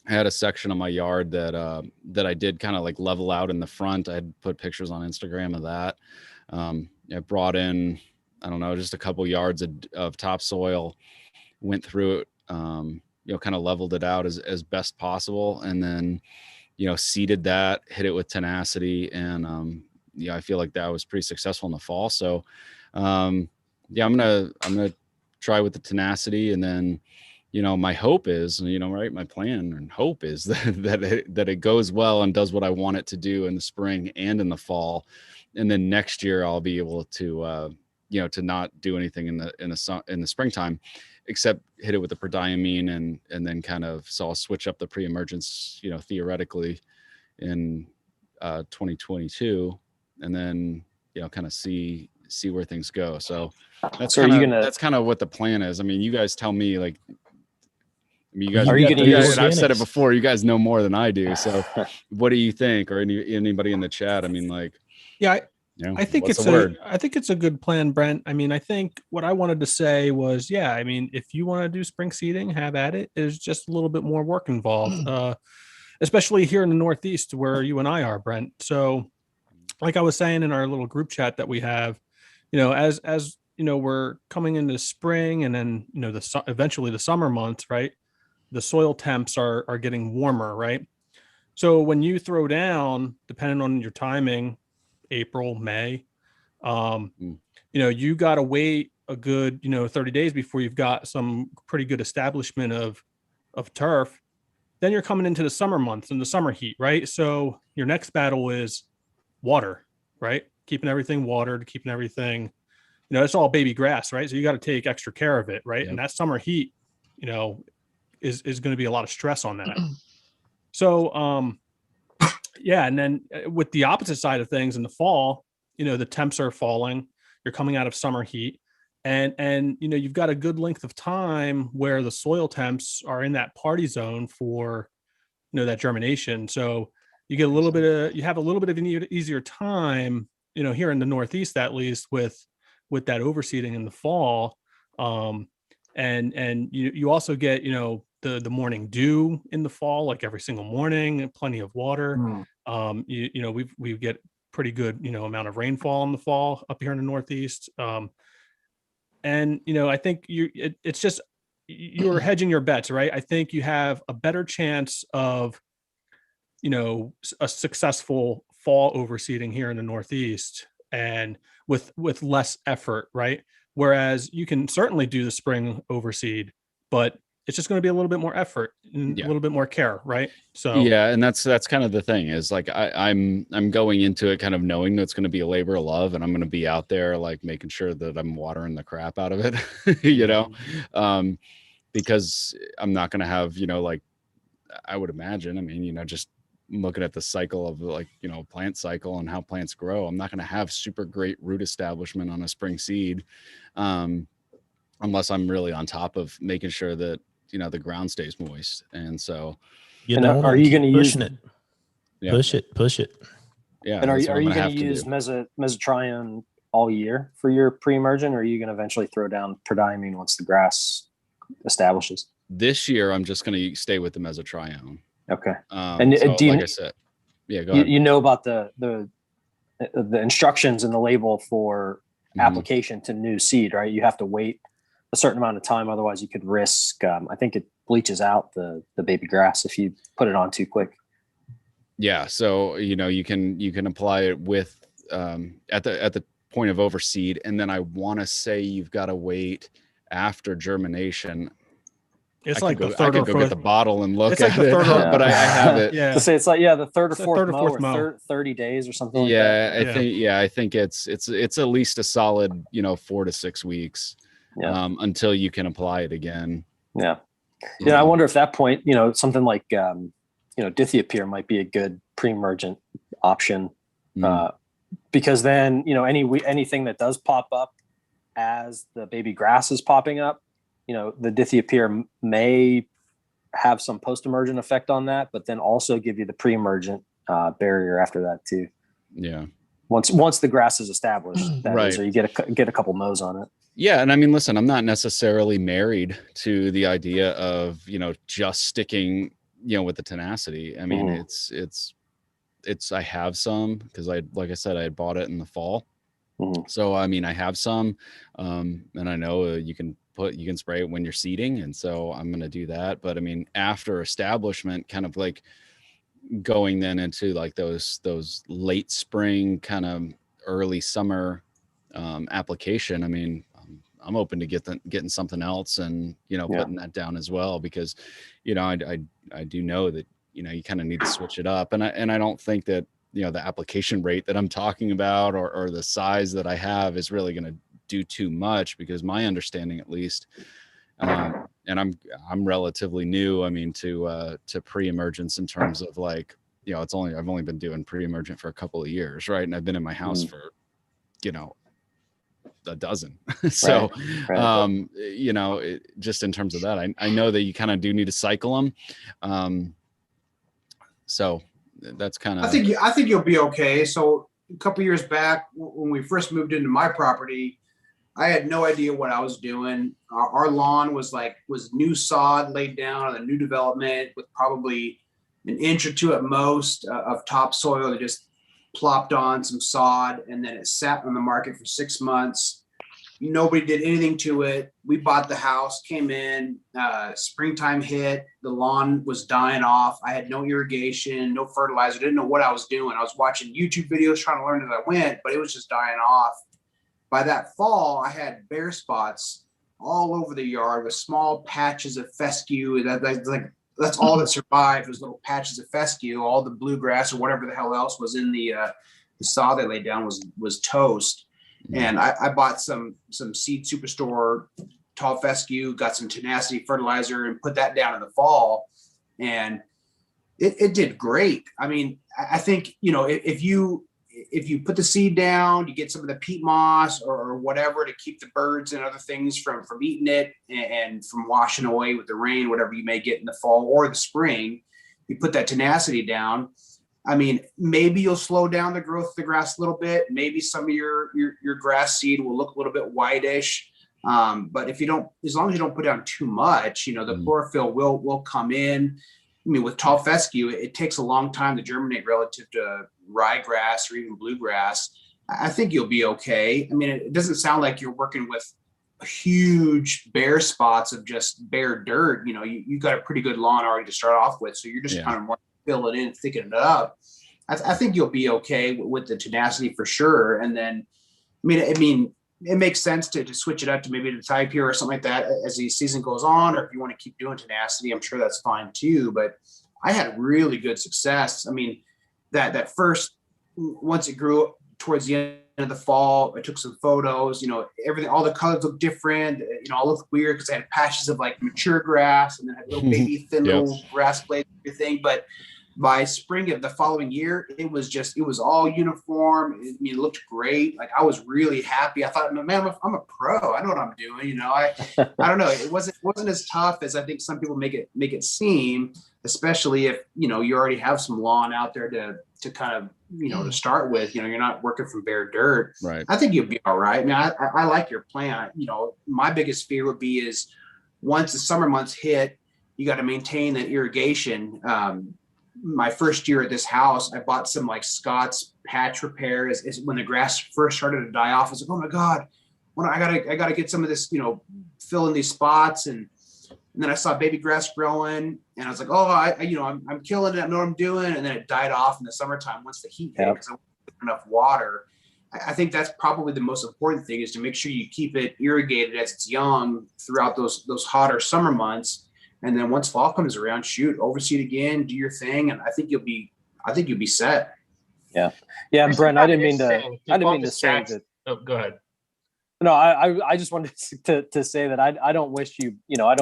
I had a section of my yard that I did kind of like level out in the front. I had put pictures on Instagram of that. I brought in, I don't know, just a couple yards of topsoil, went through it, kind of leveled it out as best possible. And then, seeded that, hit it with tenacity. And, I feel like that was pretty successful in the fall. So, I'm going to try with the tenacity. And then, my hope is, right, my plan and hope is that it goes well and does what I want it to do in the spring and in the fall. And then next year I'll be able to, to not do anything in the springtime, except hit it with the prodiamine and then kind of, so I'll switch up the pre-emergence, theoretically in 2022 and then, kind of see where things go. So that's kind of what the plan is. I mean, you guys tell me, like, you guys, and I've said it before, you guys know more than I do. So what do you think? Or anybody in the chat? I mean, like, yeah, I think it's a good plan, Brent. I mean, I think what I wanted to say was, I mean, if you want to do spring seeding, have at it. There's just a little bit more work involved, especially here in the Northeast where you and I are, Brent. So like I was saying in our little group chat that we have, as we're coming into spring and then, eventually the summer months, right? The soil temps are getting warmer, right? So when you throw down, depending on your timing, April, May, you got to wait a good, 30 days before you've got some pretty good establishment of turf. Then you're coming into the summer months and the summer heat, right? So your next battle is water, right? Keeping everything watered, keeping everything, it's all baby grass, right? So you got to take extra care of it, right? Yep. And that summer heat, is going to be a lot of stress on that. So, and then with the opposite side of things in the fall, the temps are falling, you're coming out of summer heat and, you've got a good length of time where the soil temps are in that party zone for, that germination. So you get you have a little bit of an easier time, here in the Northeast, at least with that overseeding in the fall. And you also get, the morning dew in the fall, like every single morning, plenty of water. We get pretty good, amount of rainfall in the fall up here in the Northeast. And, I think it's just you're hedging your bets, right? I think you have a better chance of, a successful fall overseeding here in the Northeast and with less effort, right? Whereas you can certainly do the spring overseed, but it's just going to be a little bit more effort and a little bit more care, right? So yeah, and that's kind of the thing is like I'm going into it kind of knowing that it's going to be a labor of love, and I'm going to be out there like making sure that I'm watering the crap out of it, because I'm not going to have like I would imagine. I mean, just looking at the cycle of like plant cycle and how plants grow, I'm not going to have super great root establishment on a spring seed, unless I'm really on top of making sure that the ground stays moist. And so are you going to use it? Yeah. Push it. Yeah. And are you going to use mesotrione all year for your pre-emergent, or are you going to eventually throw down prodiamine once the grass establishes? This year, I'm just going to stay with the mesotrione. Okay. And so, like I said, yeah, go ahead. You know about the instructions in the label for application to new seed, right? You have to wait a certain amount of time, otherwise you could risk. I think it bleaches out the baby grass if you put it on too quick. Yeah, so you can apply it with at the point of overseed, and then I want to say you've got to wait after germination. It's I like could the third go or fourth. get the bottle and look It's at like it, but I have it. Yeah. To say it's like the third or fourth mow, mow. or 30 days or something like that. I think it's at least a solid 4 to 6 weeks until you can apply it again. Yeah. I wonder if that point, something like dithiopyr might be a good pre-emergent option, because then anything that does pop up as the baby grass is popping up, the dithiopyr may have some post-emergent effect on that, but then also give you the pre-emergent barrier after that too. Yeah. Once the grass is established, right. Or you get a couple mows on it. Yeah, and I mean, listen, I'm not necessarily married to the idea of just sticking with the tenacity. I mean, it's I have some because like I said, I had bought it in the fall. So I mean, I have some, and I know you can spray it when you're seeding, and so I'm going to do that. But I mean, after establishment, kind of like going then into like those late spring, kind of early summer application. I mean, I'm open to getting something else and putting that down as well, because I do know that you kind of need to switch it up, and I don't think that the application rate that I'm talking about or the size that I have is really going to do too much, because my understanding, at least, and I'm relatively new, I mean, to pre-emergence in terms of like, I've only been doing pre-emergent for a couple of years, right? And I've been in my house for a dozen. So right. Just in terms of that, I know that you kind of do need to cycle them. So that's kind of, I think you'll be okay. So a couple years back when we first moved into my property, I had no idea what I was doing. Our lawn was new sod laid down on a new development with probably an inch or two at most of topsoil that just plopped on some sod, and then it sat on the market for 6 months. Nobody did anything to it. We bought the house, came in, springtime hit, the lawn was dying off. I had no irrigation, no fertilizer, didn't know what I was doing. I was watching YouTube videos trying to learn as I went, but it was just dying off. By that fall, I had bare spots all over the yard with small patches of fescue. That's all that survived, was little patches of fescue. All the bluegrass or whatever the hell else was in the sod they laid down was toast. And I bought some Seed Superstore tall fescue, got some tenacity fertilizer, and put that down in the fall, and it did great. I mean, I think if you put the seed down, you get some of the peat moss or whatever to keep the birds and other things from eating it and from washing away with the rain, whatever you may get in the fall or the spring. You put that tenacity down. I mean, maybe you'll slow down the growth of the grass a little bit. Maybe some of your grass seed will look a little bit whitish. But if you don't, as long as you don't put down too much, the chlorophyll will come in. I mean, with tall fescue, it takes a long time to germinate relative to ryegrass or even bluegrass. I think you'll be okay. I mean, it doesn't sound like you're working with huge bare spots of just bare dirt, you got a pretty good lawn already to start off with. So you're just kind of more filling it in, thickening it up. I think you'll be okay with the tenacity for sure. And then, I mean, it makes sense to switch it up to maybe the type here or something like that as the season goes on, or if you want to keep doing tenacity, I'm sure that's fine too. But I had really good success. I mean, that first, once it grew towards the end of the fall, I took some photos, everything, all the colors look different, all look weird because I had patches of like mature grass and then had little baby thin little grass blades and everything. But by spring of the following year, it was all uniform. It looked great. Like I was really happy. I thought, man, I'm a pro. I know what I'm doing. I don't know. It wasn't as tough as I think some people make it seem, especially if, you already have some lawn out there to kind of, to start with, you're not working from bare dirt. Right. I think you'll be all right. I mean, I like your plan. My biggest fear would be is once the summer months hit, you got to maintain that irrigation. My first year at this house, I bought some like Scott's patch repair is when the grass first started to die off. I was like, oh my God, I gotta get some of this, fill in these spots. And then I saw baby grass growing and I was like, oh, I'm killing it. I know what I'm doing. And then it died off in the summertime once the heat hit because I wasn't enough water. I think that's probably the most important thing is to make sure you keep it irrigated as it's young throughout those hotter summer months. And then once fall comes around, overseed again, do your thing. And I think you'll be set. Yeah. Yeah. Brent, I didn't mean to say that. Oh, go ahead. No, I just wanted to say that I don't wish you, I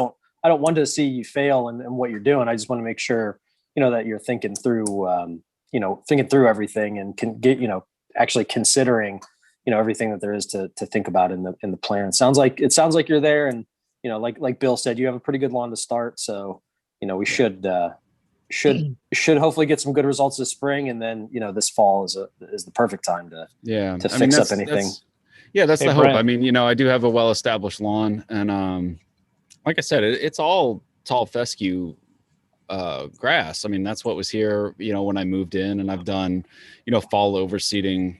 don't want to see you fail in what you're doing. I just want to make sure, that you're thinking through, everything and can get, actually considering, everything that there is to think about in the plan. It sounds like you're there. And, like Bill said, you have a pretty good lawn to start. So, we should hopefully get some good results this spring. And then, this fall is the perfect time to fix up anything. That's the hope. I mean, I do have a well-established lawn and, like I said, it's all tall fescue grass. I mean, that's what was here, when I moved in, and I've done, fall overseeding,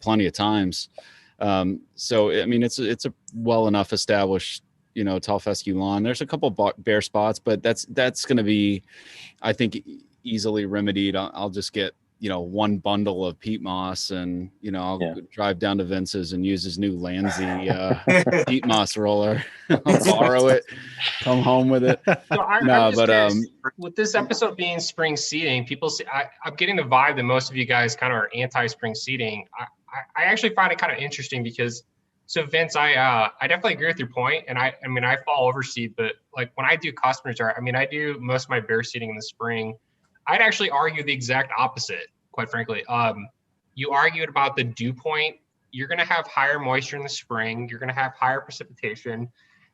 plenty of times. So, I mean, it's a well enough established, tall fescue lawn. There's a couple bare spots, but that's going to be, I think, easily remedied. I'll just get, one bundle of peat moss and, I'll drive down to Vince's and use his new Landsy peat moss roller. I'll borrow it, come home with it. With this episode being spring seeding, people see, I'm getting the vibe that most of you guys kind of are anti-spring seeding. I actually find it kind of interesting because, so Vince, I definitely agree with your point. And I mean, I fall overseed, but like when I do customers, I do most of my bare seeding in the spring. I'd actually argue the exact opposite, quite frankly. You argued about the dew point. You're going to have higher moisture in the spring. You're going to have higher precipitation.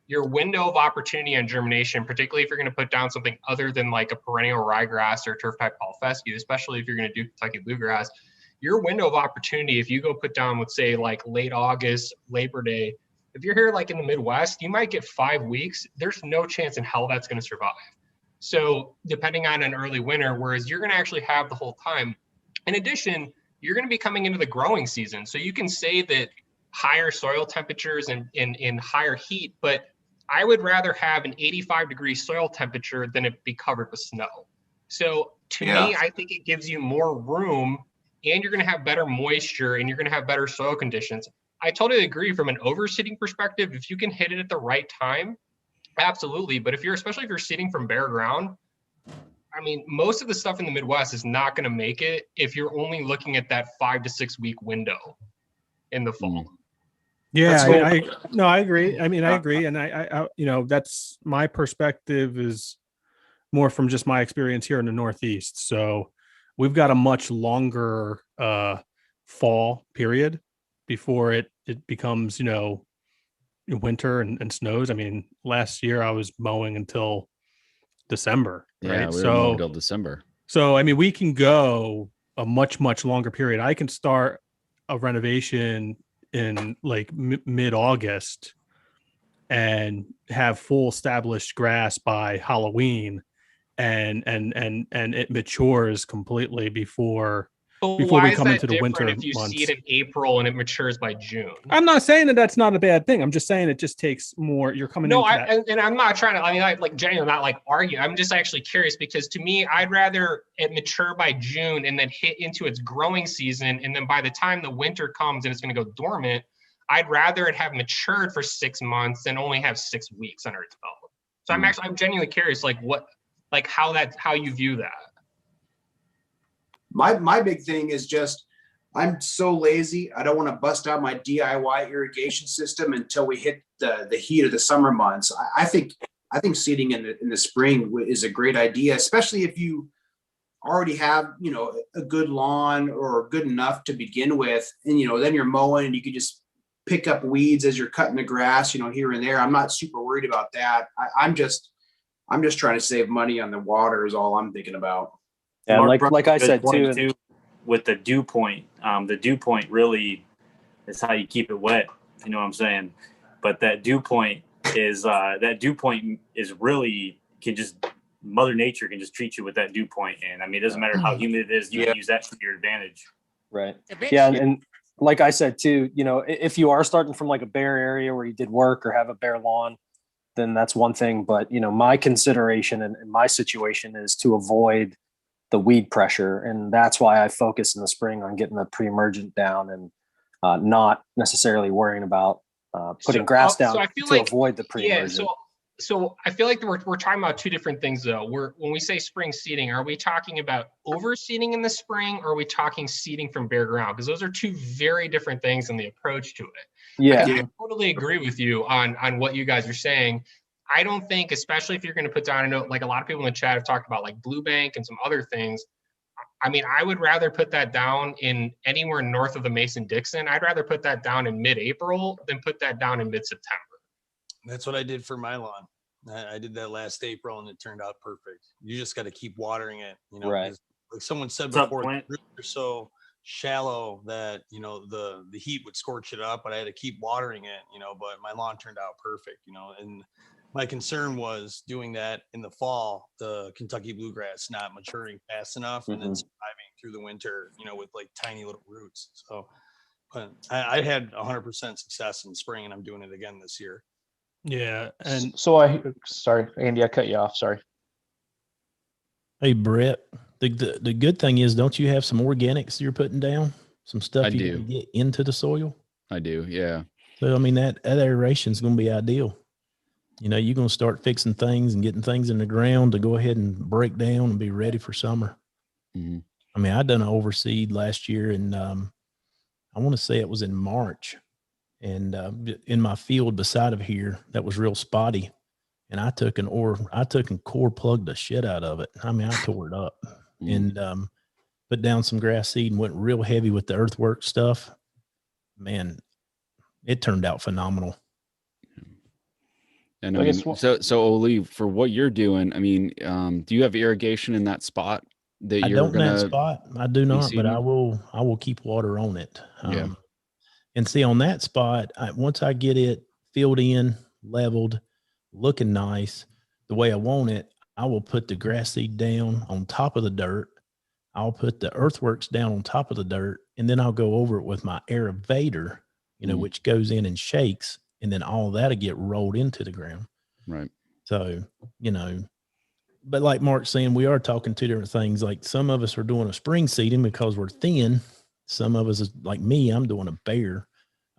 Your window of opportunity on germination, particularly if you're going to put down something other than like a perennial ryegrass or turf type tall fescue, especially if you're going to do Kentucky bluegrass, your window of opportunity, if you go put down, let's say like late August, Labor Day, if you're here like in the Midwest, you might get 5 weeks. There's no chance in hell that's going to survive. So depending on an early winter, whereas you're going to actually have the whole time. In addition, you're going to be coming into the growing season. So you can say that higher soil temperatures and higher heat, but I would rather have an 85-degree soil temperature than it be covered with snow. So to me, I think it gives you more room and you're going to have better moisture and you're going to have better soil conditions. I totally agree from an overseeding perspective. If you can hit it at the right time, absolutely. But especially if you're seeding from bare ground, I mean, most of the stuff in the Midwest is not going to make it if you're only looking at that 5 to 6 week window in the fall. Yeah, I agree. I mean, I agree. And I that's my perspective is more from just my experience here in the Northeast. So we've got a much longer fall period before it becomes, winter and snows. I mean, last year I was mowing until December, right? Yeah, we were mowing until December. So, I mean, we can go a much, much longer period. I can start a renovation in like mid-August and have full established grass by Halloween and it matures completely before before we come into the winter if you months. seed in April and it matures by June? I'm not saying that that's not a bad thing. I'm just saying it just takes more. You're coming into that. And I'm not trying to. I mean, I like genuinely not like argue. I'm just actually curious because to me, I'd rather it mature by June and then hit into its growing season, and then by the time the winter comes and it's going to go dormant, I'd rather it have matured for 6 months than only have 6 weeks under its belt. So I'm genuinely curious, how you view that. My big thing is just I'm so lazy. I don't want to bust out my DIY irrigation system until we hit the heat of the summer months. I think seeding in the spring is a great idea, especially if you already have, a good lawn or good enough to begin with. And, then you're mowing and you can just pick up weeds as you're cutting the grass, here and there. I'm not super worried about that. I'm just trying to save money on the water is all I'm thinking about. Yeah, like I said too, with the dew point. The dew point really is how you keep it wet. You know what I'm saying? But that dew point is really Mother Nature can just treat you with that dew point. And I mean, it doesn't matter how humid it is, you can use that for your advantage. Right. Yeah. And like I said too, if you are starting from like a bare area where you did work or have a bare lawn, then that's one thing. But, my consideration and my situation is to avoid the weed pressure. And that's why I focus in the spring on getting the pre-emergent down and not necessarily worrying about putting grass down to avoid the pre-emergent. Yeah, so I feel like we're talking about two different things though. When we say spring seeding, are we talking about overseeding in the spring or are we talking seeding from bare ground? Because those are two very different things in the approach to it. Yeah. I totally agree with you on what you guys are saying. I don't think, especially if you're going to put down, I know like a lot of people in the chat have talked about like Blue Bank and some other things. I mean, I would rather put that down in anywhere north of the Mason-Dixon. I'd rather put that down in mid-April than put that down in mid-September. That's what I did for my lawn. I did that last April and it turned out perfect. You just got to keep watering it. Right. Like someone said before, the roots are so shallow that, the heat would scorch it up, but I had to keep watering it, but my lawn turned out perfect, and my concern was doing that in the fall, the Kentucky bluegrass not maturing fast enough and then surviving through the winter, with like tiny little roots. So, but I had 100% success in spring and I'm doing it again this year. Yeah. And so sorry, Andy, I cut you off. Sorry. Hey, Brett, the good thing is, don't you have some organics you're putting down? Some stuff you can get into the soil? I do. Yeah. So, I mean, that aeration is going to be ideal. You're going to start fixing things and getting things in the ground to go ahead and break down and be ready for summer. Mm-hmm. I mean, I done an overseed last year and I want to say it was in March. And in my field beside of here, that was real spotty. And I took and core plugged the shit out of it. I mean, I tore it up and put down some grass seed and went real heavy with the earthwork stuff. Man, it turned out phenomenal. And I mean, so Olee, for what you're doing, I mean, do you have irrigation in that spot that you're going to? I don't in that spot. I do not, but I will keep water on it. Yeah. And see on that spot, once I get it filled in, leveled, looking nice, the way I want it, I will put the grass seed down on top of the dirt. I'll put the earthworks down on top of the dirt, and then I'll go over it with my aerator, which goes in and shakes. And then all that'll get rolled into the ground. Right. So, but like Mark's saying, we are talking two different things. Like some of us are doing a spring seeding because we're thin. Some of us is like me, I'm doing a bare.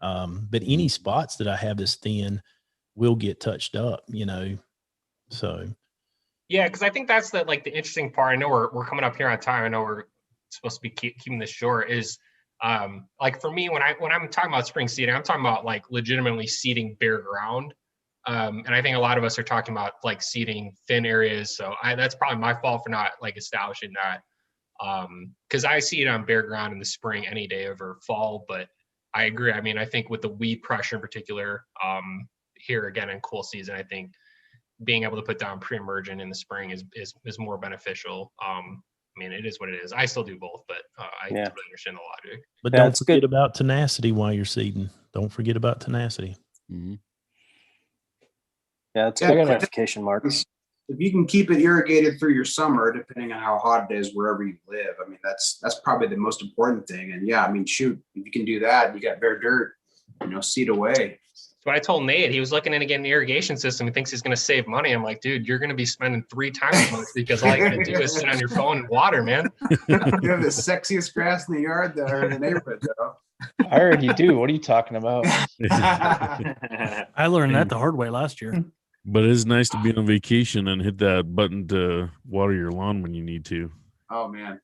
But any spots that I have this thin will get touched up, so. Yeah. Cause I think that's the interesting part. I know we're coming up here on time. I know we're supposed to be keeping this short is, for me, when I'm talking about spring seeding, I'm talking about legitimately seeding bare ground. And I think a lot of us are talking about seeding thin areas. So that's probably my fault for not establishing that. Cause I see it on bare ground in the spring any day over fall, but I agree. I mean, I think with the weed pressure in particular, here again in cool season, I think being able to put down pre-emergent in the spring is more beneficial. I mean, it is what it is. I still do both, but I totally understand the logic. But don't forget about tenacity while you're seeding. Don't forget about tenacity. Mm-hmm. Yeah, that's good clarification, Marcus. if you can keep it irrigated through your summer, depending on how hot it is wherever you live, I mean, that's probably the most important thing. And yeah, I mean, shoot, if you can do that, you got bare dirt, seed away. So I told Nate, he was looking into getting an irrigation system. He thinks he's going to save money. I'm like, dude, you're going to be spending 3 times as much because all you got to do is sit on your phone and water, man. You have the sexiest grass in the yard or in the neighborhood, though. I already do. What are you talking about? I learned that the hard way last year. But it's nice to be on vacation and hit that button to water your lawn when you need to. Oh, man.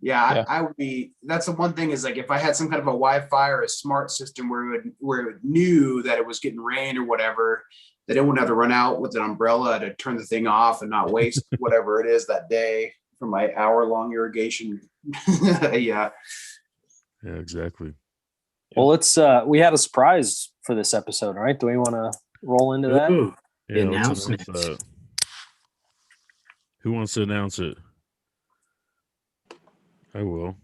Yeah. I would be, that's the one thing is like, if I had some kind of a Wi-Fi or a smart system where it knew that it was getting rain or whatever, that it wouldn't have to run out with an umbrella to turn the thing off and not waste whatever it is that day for my hour-long irrigation. Yeah. Yeah, exactly. Well, we had a surprise for this episode, right? Do we want to roll into that? Ooh, Yeah, announcement. Who wants to announce it? I will.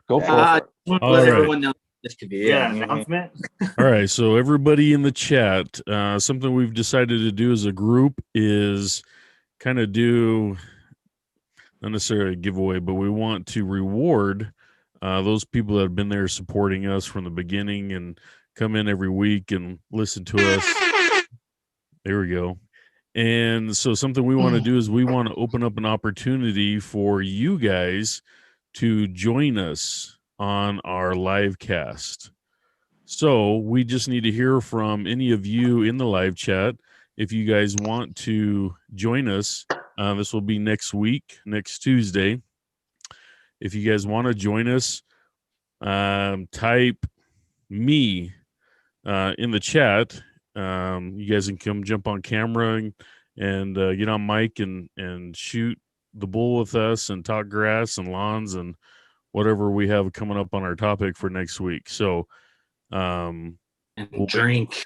Go for it. Let right. everyone know this could be announcement. All right, so everybody in the chat, something we've decided to do as a group is kind of do, not necessarily a giveaway, but we want to reward those people that have been there supporting us from the beginning and come in every week and listen to us. There we go. And so something we want to do is we want to open up an opportunity for you guys to join us on our live cast. So we just need to hear from any of you in the live chat. If you guys want to join us, this will be next week, next Tuesday. If you guys want to join us, type me in the chat. You guys can come jump on camera and get on mic and shoot the bull with us and talk grass and lawns and whatever we have coming up on our topic for next week. So, and we'll drink.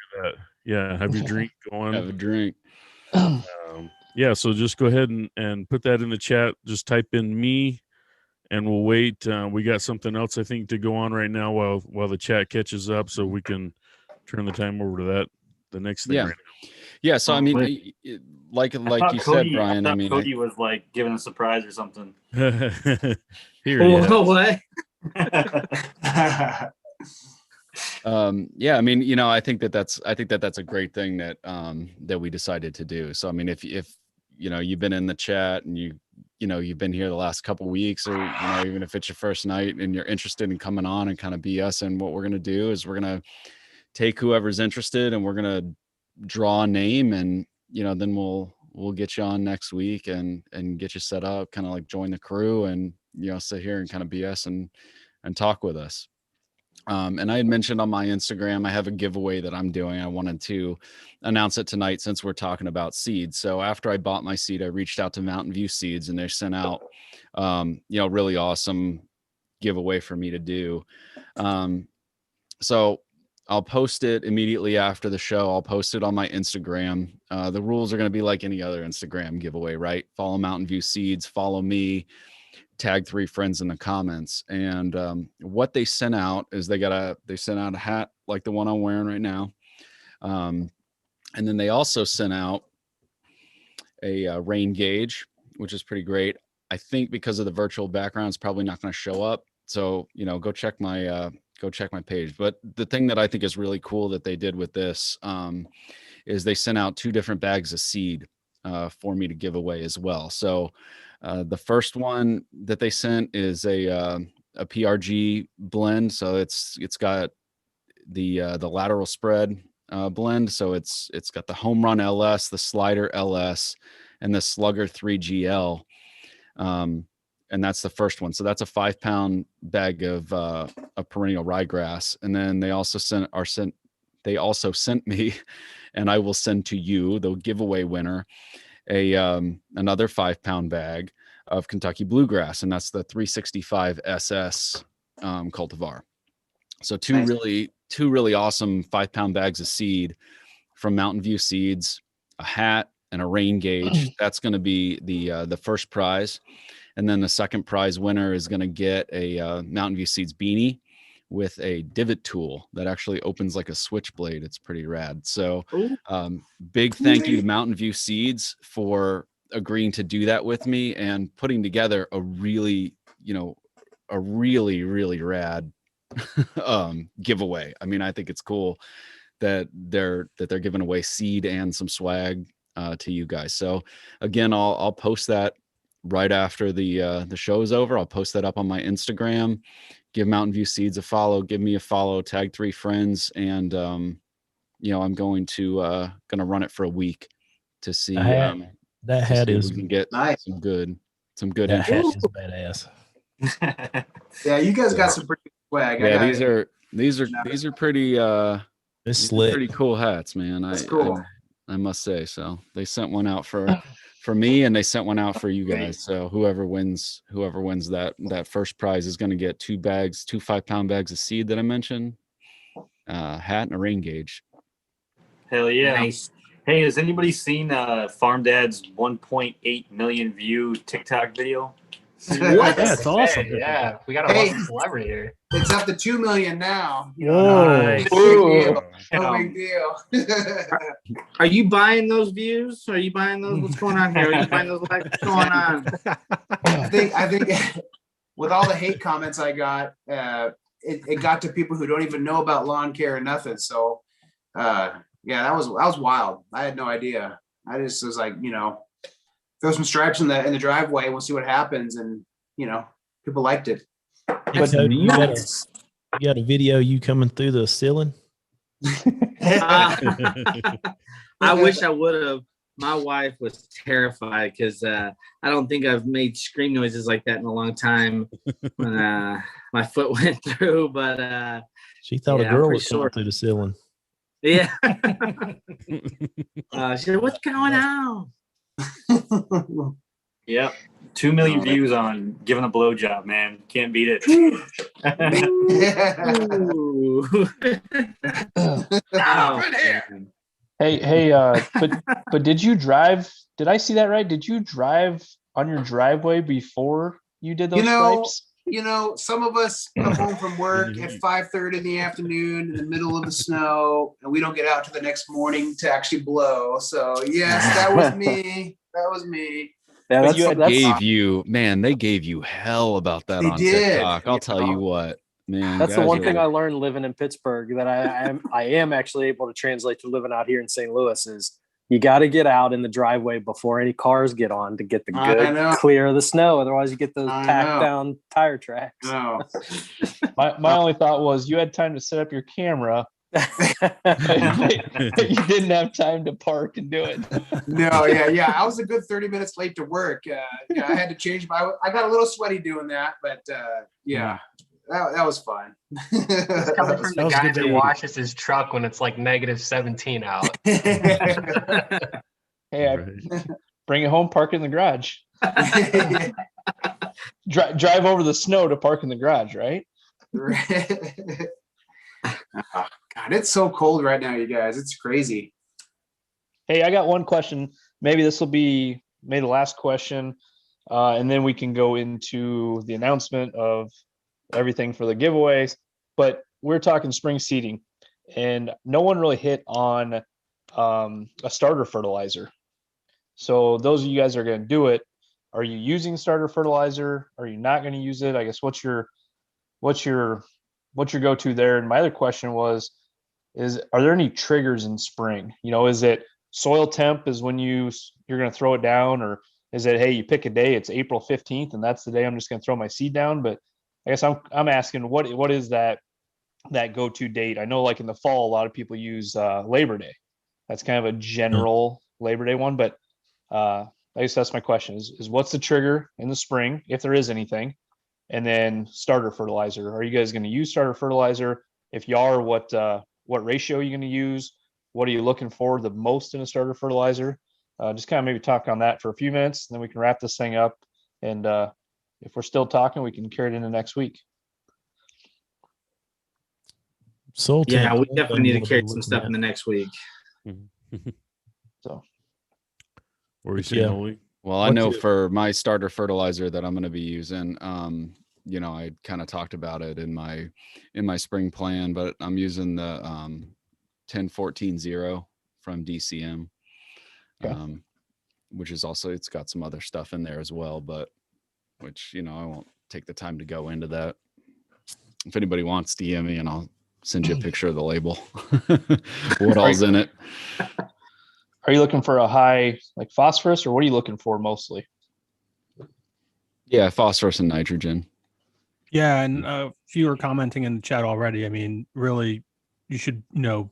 Yeah, have your drink going. Have a drink. Yeah, so just go ahead and put that in the chat. Just type in me, and we'll wait. We got something else I think to go on right now while the chat catches up, so we can turn the time over to that. The next thing. Yeah. Right now. Yeah. So I mean, like you said, Brian. I mean, Cody was like giving a surprise or something. Here. What? Yeah. I mean, I think that's a great thing that we decided to do. So I mean, if you've been in the chat and you've been here the last couple of weeks, or even if it's your first night and you're interested in coming on and kind of BS, and what we're gonna do is we're gonna take whoever's interested and we're going to draw a name, and, then we'll get you on next week and get you set up, kind of like join the crew and, sit here and kind of BS and talk with us. And I had mentioned on my Instagram, I have a giveaway that I'm doing. I wanted to announce it tonight since we're talking about seeds. So after I bought my seed, I reached out to Mountain View Seeds, and they sent out, really awesome giveaway for me to do. So I'll post it immediately after the show. I'll post it on my Instagram. The rules are going to be like any other Instagram giveaway, right? Follow Mountain View Seeds, follow me, tag 3 friends in the comments. And what they sent out is they sent out a hat like the one I'm wearing right now. And then they also sent out a rain gauge, which is pretty great. I think because of the virtual background, it's probably not going to show up. So, go check my page. But the thing that I think is really cool that they did with this is they sent out 2 different bags of seed for me to give away as well. So the first one that they sent is a PRG blend. So it's got the lateral spread blend. So it's got the Home Run LS, the Slider LS, and the Slugger 3GL. And that's the first one. So that's a 5-pound bag of perennial ryegrass. And then they also sent me, and I will send to you, the giveaway winner, another 5-pound bag of Kentucky bluegrass, and that's the 365 SS cultivar. So two really awesome 5-pound bags of seed from Mountain View Seeds, a hat, and a rain gauge. That's going to be the first prize. And then the second prize winner is going to get a Mountain View Seeds beanie with a divot tool that actually opens like a switchblade. It's pretty rad. So big thank you to Mountain View Seeds for agreeing to do that with me and putting together a really, really rad giveaway. I mean, I think it's cool that they're giving away seed and some swag to you guys. So again, I'll post that right after the show's over. I'll post that up on my Instagram. Give Mountain View Seeds a follow. Give me a follow. Tag 3 friends, and I'm going to run it for a week to see. That hat is we can get nice. some good. That hat is badass. Yeah, you guys got some pretty swag. Yeah, these are pretty. It's slick. Pretty cool hats, man. That's cool. I must say. So they sent one out for me, and they sent one out for you guys. So whoever wins that first prize is going to get 2 5-pound bags of seed that I mentioned, hat, and a rain gauge. Hell yeah! Nice. Hey, has anybody seen Pharm Dad's 1.8 million view TikTok video? What? That's awesome. Yeah, we got a local celebrity here. It's up to 2 million now. Whoa. No big deal. Are you buying those views? Are you buying those? What's going on here? Are you buying those likes? What's going on? I think with all the hate comments I got, it got to people who don't even know about lawn care or nothing. So yeah, that was wild. I had no idea. I just was like, throw some stripes in the driveway. We'll see what happens. And people liked it. But you got a video you coming through the ceiling? I wish I would have. My wife was terrified because I don't think I've made scream noises like that in a long time when my foot went through. But she thought a girl was coming through the ceiling. Yeah. She said, "What's going on?" Yep. 2 million views on giving a blowjob, man. Can't beat it. Hey, but did you drive? Did I see that right? Did you drive on your driveway before you did those stripes? Some of us come home from work at 5:30 in the afternoon in the middle of the snow, and we don't get out to the next morning to actually blow. So yes, that was me. That was me. Yeah, they gave you hell about that on TikTok. I'll tell you what, man. That's the one thing I learned living in Pittsburgh that I am actually able to translate to living out here in St. Louis is you got to get out in the driveway before any cars get on to get the good clear of the snow. Otherwise, you get those packed down tire tracks. No. My only thought was you had time to set up your camera. You didn't have time to park and do it. No, yeah. I was a good 30 minutes late to work. I had to change I got a little sweaty doing that, but yeah, that was fun. It's coming from the guy that washes his truck when it's like -17 out. Hey, bring it home, park it in the garage. Drive over the snow to park in the garage, right? Oh, God, it's so cold right now, you guys. It's crazy. Hey, I got one question. Maybe this will be the last question, and then we can go into the announcement of everything for the giveaways. But we're talking spring seeding, and no one really hit on a starter fertilizer. So those of you guys are going to do it. Are you using starter fertilizer? Are you not going to use it? I guess what's your go-to there? And my other question was, are there any triggers in spring? Is it soil temp is when you're going to throw it down, or is it, hey, you pick a day, it's April 15th, and that's the day I'm just going to throw my seed down? But I guess I'm asking what is that go-to date? I know like in the fall, a lot of people use Labor Day. That's kind of a general Labor Day one, but I guess that's my question is what's the trigger in the spring, if there is anything? And then starter fertilizer. Are you guys going to use starter fertilizer? If you are, what ratio are you going to use? What are you looking for the most in a starter fertilizer? Just kind of maybe talk on that for a few minutes, and then we can wrap this thing up. And if we're still talking, we can carry it into next week. We definitely need to carry some stuff in the next week. So, what are you saying, Olee? Well, I know for my starter fertilizer that I'm going to be using, you know, I kind of talked about it in my spring plan, but I'm using the 10-14-0 from DCM, which is also, it's got some other stuff in there as well, but which, you know, I won't take the time to go into that. If anybody wants, DM me and I'll send you a picture of the label. What all's in it. Are you looking for a high like phosphorus, or what are you looking for mostly? Yeah, phosphorus and nitrogen. Yeah, and if you were commenting in the chat already, I mean, really, you should, you know,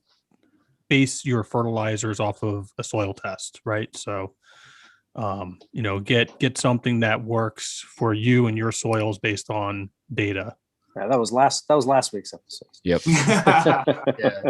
base your fertilizers off of a soil test, right? So, you know, get something that works for you and your soils based on data. Yeah, that was last week's episode. Yep. Yeah,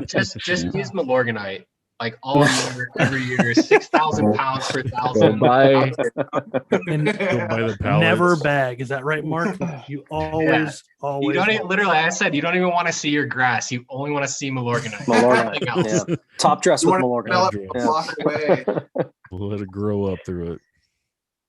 just use Milorganite. Like all year, every year, 6,000 pounds per thousand. Buy the pallets. Never bag. Is that right, Mark? You always. You don't even, literally, I said, you don't even want to see your grass. You only want to see Milorganite. Milorganite. Yeah. Top dress with Milorganite. Block away. We'll let it grow up through it.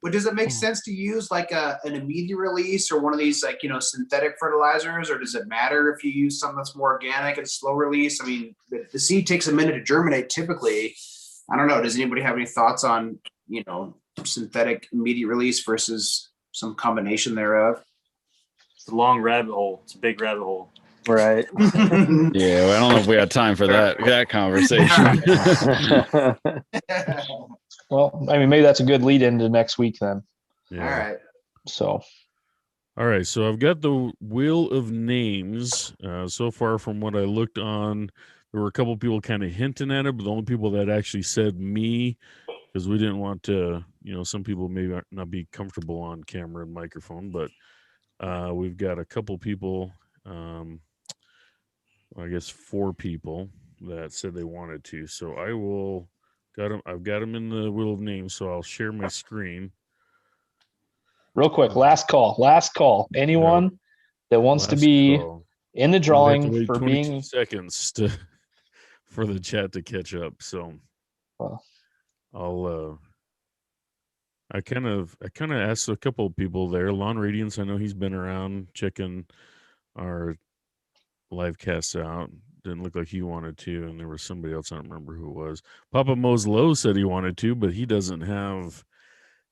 But does it make sense to use like an immediate release or one of these, like, you know, synthetic fertilizers, or does it matter if you use something that's more organic and slow release? I mean, the seed takes a minute to germinate typically. I don't know. Does anybody have any thoughts on, you know, synthetic immediate release versus some combination thereof? It's a long rabbit hole. It's a big rabbit hole. Right. Yeah, well, I don't know if we had time for that conversation. Well, I mean, maybe that's a good lead into next week then. Yeah. All right. So, all right. So I've got the wheel of names. So far from what I looked on, there were a couple people kind of hinting at it, but the only people that actually said me, because we didn't want to, you know, some people may not be comfortable on camera and microphone, but we've got a couple people, I guess 4 people that said they wanted to. So I will I've got them in the wheel of names, so I'll share my screen. real quick, last call. Anyone that wants to be in the drawing for being seconds for the chat to catch up. So I'll I kind of asked a couple of people there. Lawn Radiance, I know he's been around checking our live casts out. Didn't look like he wanted to, and there was somebody else, I don't remember who it was. Papa Mo's Low said he wanted to, but he doesn't have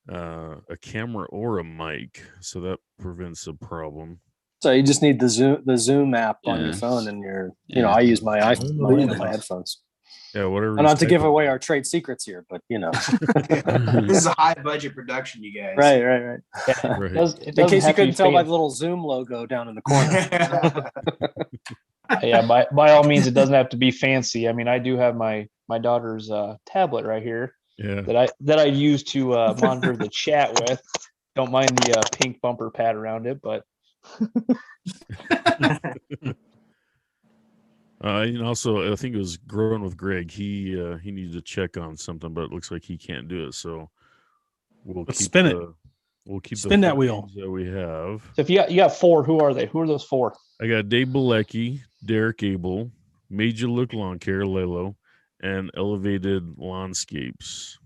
a camera or a mic, so that prevents a problem. So you just need the Zoom app on your phone, and you know, I use my iPhone and my headphones. Yeah, whatever. Not to give away our trade secrets here, but you know, this is a high budget production, you guys. Right. Yeah, right. In case you couldn't tell by the little Zoom logo down in the corner. Yeah, by all means, it doesn't have to be fancy. I mean, I do have my daughter's tablet right here. Yeah. That I use to monitor the chat with. Don't mind the pink bumper pad around it, but. And also, I think it was Growing with Greg. He needed to check on something, but it looks like he can't do it. So Let's spin it. We'll keep spin that wheel that we have. So if you got 4, who are they? Who are those 4? I got Dave Bilecki, Derek Abel, Major Look Lawn Care, Lalo, and Elevated Lawnscapes.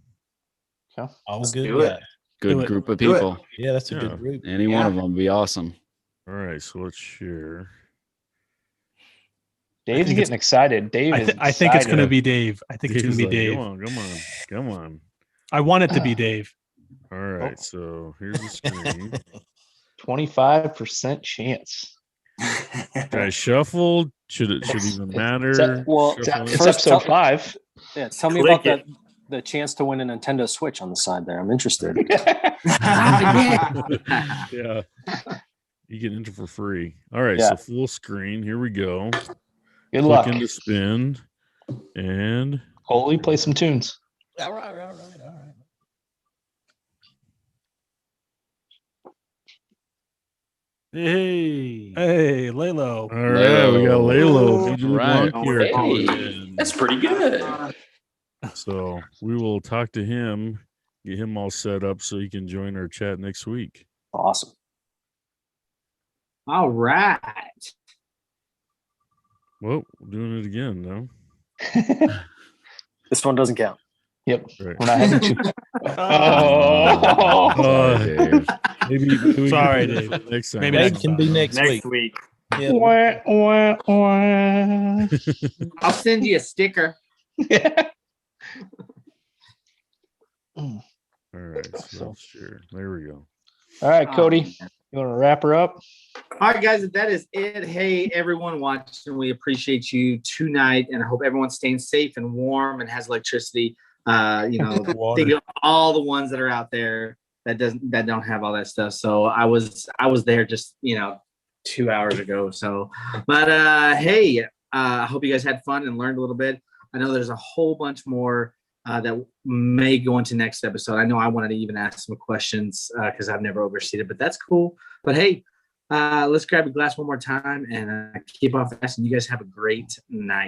Okay. All good. Good group of people. Yeah, that's a good group. Any one of them would be awesome. All right, so let's share. Dave's getting excited. I think it's going to be Dave. I think it's going to be Dave. Come on. I want it to be Dave. All right, so here's the screen. 25% chance. Should I shuffle? Should it even matter? It's episode 5. Yeah, tell me about the chance to win a Nintendo Switch on the side there. I'm interested. Yeah. You can enter for free. All right, so full screen. Here we go. Good luck. Looking to spin. And Olee, play some tunes. All right. Hey, Lalo. All right, we got Lalo. Hey, that's pretty good. So we will talk to him, get him all set up so he can join our chat next week. Awesome. All right. Well, we're doing it again, no? This one doesn't count. Yep. Right. We're not having two. Sorry, Dave. Maybe we Sorry, can do Dave. that next time. Maybe Maybe next can time. be next Next week. week. Yep. Wah, wah, wah. I'll send you a sticker. All right. So sure. There we go. All right, Cody, you want to wrap her up? All right, guys, that is it. Hey, everyone watching, we appreciate you tonight, and I hope everyone's staying safe and warm and has electricity. Think of all the ones that are out there that don't have all that stuff. So I was there just 2 hours ago. So, but hey, I hope you guys had fun and learned a little bit. I know there's a whole bunch more that may go into next episode. I know I wanted to even ask some questions because I've never overseeded, but that's cool. But hey, let's grab a glass one more time and keep off fast. And you guys have a great night.